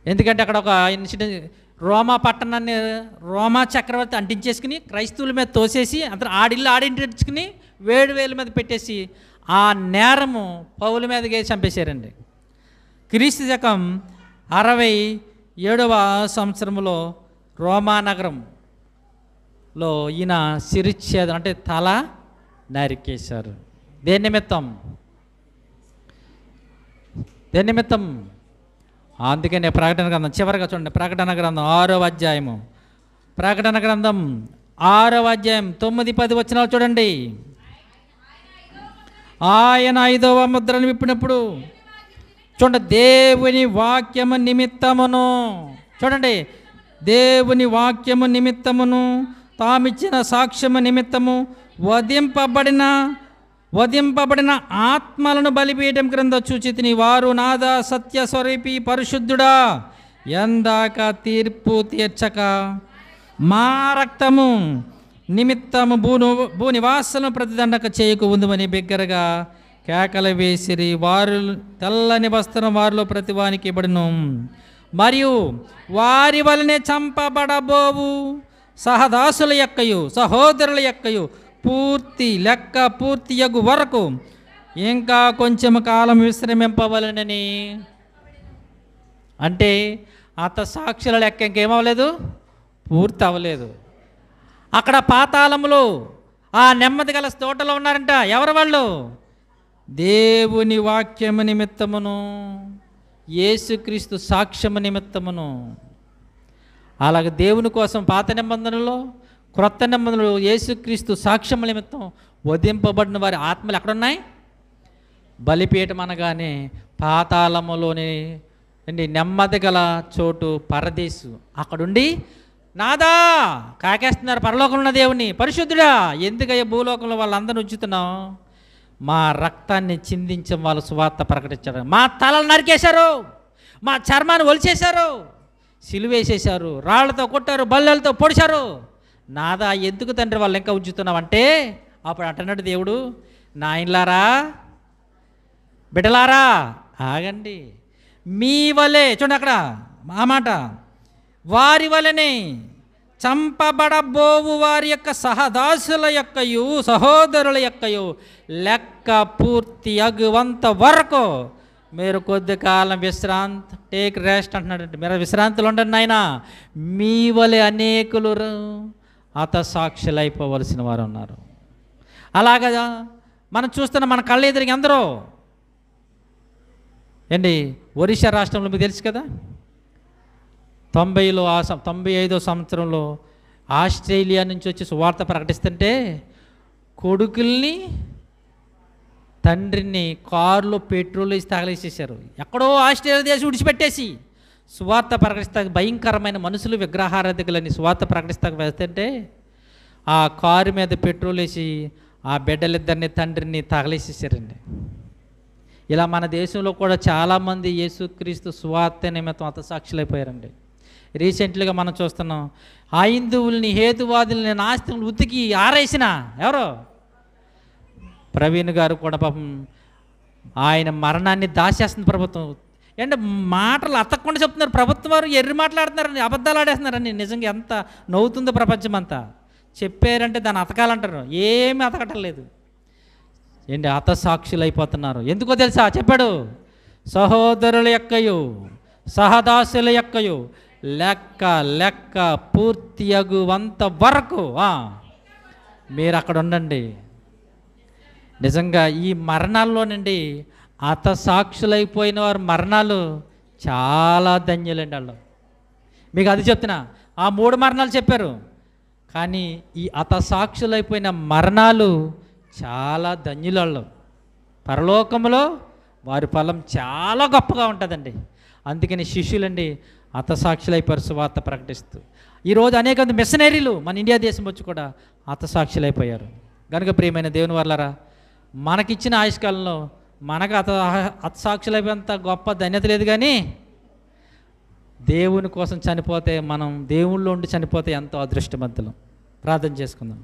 ఎందుకంటే అక్కడ ఒక ఇన్సిడెంట్, రోమా పట్టణాన్ని రోమా చక్రవర్తి అంటించేసుకుని క్రైస్తవుల మీద తోసేసి అంత ఆడిల్లు ఆడించుకుని వేల మీద పెట్టేసి ఆ నేరము పౌల మీద వేసి చంపేశారండి. క్రీస్తు శకం 67వ సంవత్సరంలో రోమా నగరంలో ఈయన శిరిచ్ఛేదం అంటే తల నరికేశారు. దేని నిమిత్తం? అందుకనే ప్రకటన గ్రంథం చివరిగా చూడండి, ప్రకటన గ్రంథం 6వ అధ్యాయము, ప్రకటన గ్రంథం 6వ అధ్యాయం 9-10 వచనాలు చూడండి. ఆయన 5వ ముద్రను విప్పినప్పుడు చూడండి, దేవుని వాక్యము నిమిత్తమును, చూడండి, దేవుని వాక్యము నిమిత్తమును తామిచ్చిన సాక్ష్యము నిమిత్తము వధింపబడిన ఆత్మలను బలిపీఠం క్రింద చూచితిని. వారు నాదా సత్య స్వరూపి పరిశుద్ధుడా, ఎందాక తీర్పు తీర్చక మా రక్తము నిమిత్తము భూనివాసులను ప్రతిదండక చేయకు ఉందని బిగ్గరగా కేకలు వేసిరి. వారు తెల్లని వస్త్రం వారిలో ప్రతివానికి ఇవ్వబడును, మరియు వారి వలనే చంపబడబోవు సహదాసుల యొక్కయు సహోదరుల యొక్కయు పూర్తి యగు వరకు ఇంకా కొంచెం కాలం విశ్రమింపవలనని. అంటే హతసాక్షుల లెక్క ఇంకేమవ్వలేదు, పూర్తి అవ్వలేదు. అక్కడ పాతాళములో ఆ నెమ్మది గల తోటలో ఉన్నారంట. ఎవరు వాళ్ళు? దేవుని వాక్యము నిమిత్తమును యేసుక్రీస్తు సాక్ష్యము నిమిత్తమును. అలాగే దేవుని కోసం పాత నిబంధనలో క్రొత్త నిబంధనలు యేసుక్రీస్తు సాక్ష్యము నిమిత్తం వధింపబడిన వారి ఆత్మలు ఎక్కడున్నాయి? బలిపీఠం అనగానే పాతాళములోని నెమ్మది గల చోటు పరదేశు. అక్కడుండి నాదా కాకేస్తున్నారు పరలోకంలో ఉన్న దేవుని, పరిశుద్ధుడా ఎందుకయ్యా భూలోకంలో వాళ్ళందరూ ఉంచుతున్నావు? మా రక్తాన్ని చిందించం వాళ్ళు సువార్త ప్రకటించారు. మా తలలు నరికేశారు, మా చర్మాన్ని ఒలిచేశారు, సిలువేసేశారు, రాళ్లతో కొట్టారు, బల్లెలతో పొడిచారు. నాదా ఎందుకు తండ్రి వాళ్ళు ఇంకా ఉంచుతున్నావు అంటే అప్పుడు అంటున్నాడు దేవుడు, నాయనలారా బిడ్డలారా ఆగండి, మీ వలే చూడండి అక్కడ ఆ మాట, వారి వలనే చంపబడబోవు వారి యొక్క సహదాసుల యొక్కయు సహోదరుల యొక్కయు లెక్క పూర్తి అగువంత వరకు మీరు కొద్ది కాలం టేక్ రెస్ట్ అంటున్నాడంటే మీరు విశ్రాంతులు ఉండండి నాయన. మీ వలె అనేకులు హతసాక్షులు అయిపోవలసిన వారు ఉన్నారు. అలాగా మనం చూస్తున్న మన కళ్ళ ఎదురుగా ఎందరో ఏంటి ఒరిస్సా రాష్ట్రంలో మీకు తెలుసు కదా, 95వ సంవత్సరంలో ఆస్ట్రేలియా నుంచి వచ్చి సువార్త ప్రకటిస్తుంటే కొడుకుల్ని తండ్రిని కారులో పెట్రోల్ వేసి తగలేసేసారు. ఎక్కడో ఆస్ట్రేలియా దేశం విడిచిపెట్టేసి సువార్త ప్రకటిస్తా భయంకరమైన మనుషులు విగ్రహారాధికులని సువార్త ప్రకటిస్తాకు వెళ్తుంటే ఆ కారు మీద పెట్రోల్ వేసి ఆ బిడ్డలిద్దరిని తండ్రిని తగలేసేసారండి. ఇలా మన దేశంలో కూడా చాలామంది యేసుక్రీస్తు సువార్త నిమిత్తం హతసాక్షులైపోయారండి. రీసెంట్లీగా మనం చూస్తున్నాం, హైందువుల్ని హేతువాదుల్ని నాస్తికులు ఉతికి ఆరేసిన ఎవరో ప్రవీణ్ గారు కూడా పాపం ఆయన మరణాన్ని దాచేస్తుంది ప్రభుత్వం. అంటే మాటలు అతకుండా చెప్తున్నారు, ప్రభుత్వం వారు ఎర్రి మాట్లాడుతున్నారని, అబద్ధాలు ఆడేస్తున్నారని. నిజంగా ఎంత నవ్వుతుందో ప్రపంచం అంతా. చెప్పారంటే దాన్ని అతకాలంటారు, ఏమీ అతకటం లేదు. ఏంటి హతసాక్షులు అయిపోతున్నారు. ఎందుకో తెలుసా? చెప్పాడు, సహోదరుల యొక్కయు సహదాసుల యొక్కయు లెక్క లెక్క పూర్తి అగువంత వరకు మీరు అక్కడ ఉండండి. నిజంగా ఈ మరణాల్లోనండి హతసాక్షులైపోయిన వారి మరణాలు చాలా ధన్యులండి. వాళ్ళు మీకు అది చెప్తున్నా, ఆ 3 మరణాలు చెప్పారు, కానీ ఈ హతసాక్షులైపోయిన మరణాలు చాలా ధన్యులలో. పరలోకంలో వారి ఫలం చాలా గొప్పగా ఉంటుందండి. అందుకని శిష్యులండి హతసాక్షులైపోయారు సువార్త ప్రకటిస్తూ. ఈరోజు అనేక మంది మిషనరీలు మన ఇండియా దేశం వచ్చి కూడా హతసాక్షులైపోయారు. కనుక ప్రియమైన దేవుని వల్లరా, మనకిచ్చిన ఆయుష్కాలంలో మనకు హతసాక్షులైపోయేంత గొప్ప ధన్యత లేదు, కానీ దేవుని కోసం చనిపోతే, మనం దేవుళ్ళో ఉండి చనిపోతే ఎంతో అదృష్టవంతులం. ప్రార్థన చేసుకుందాం.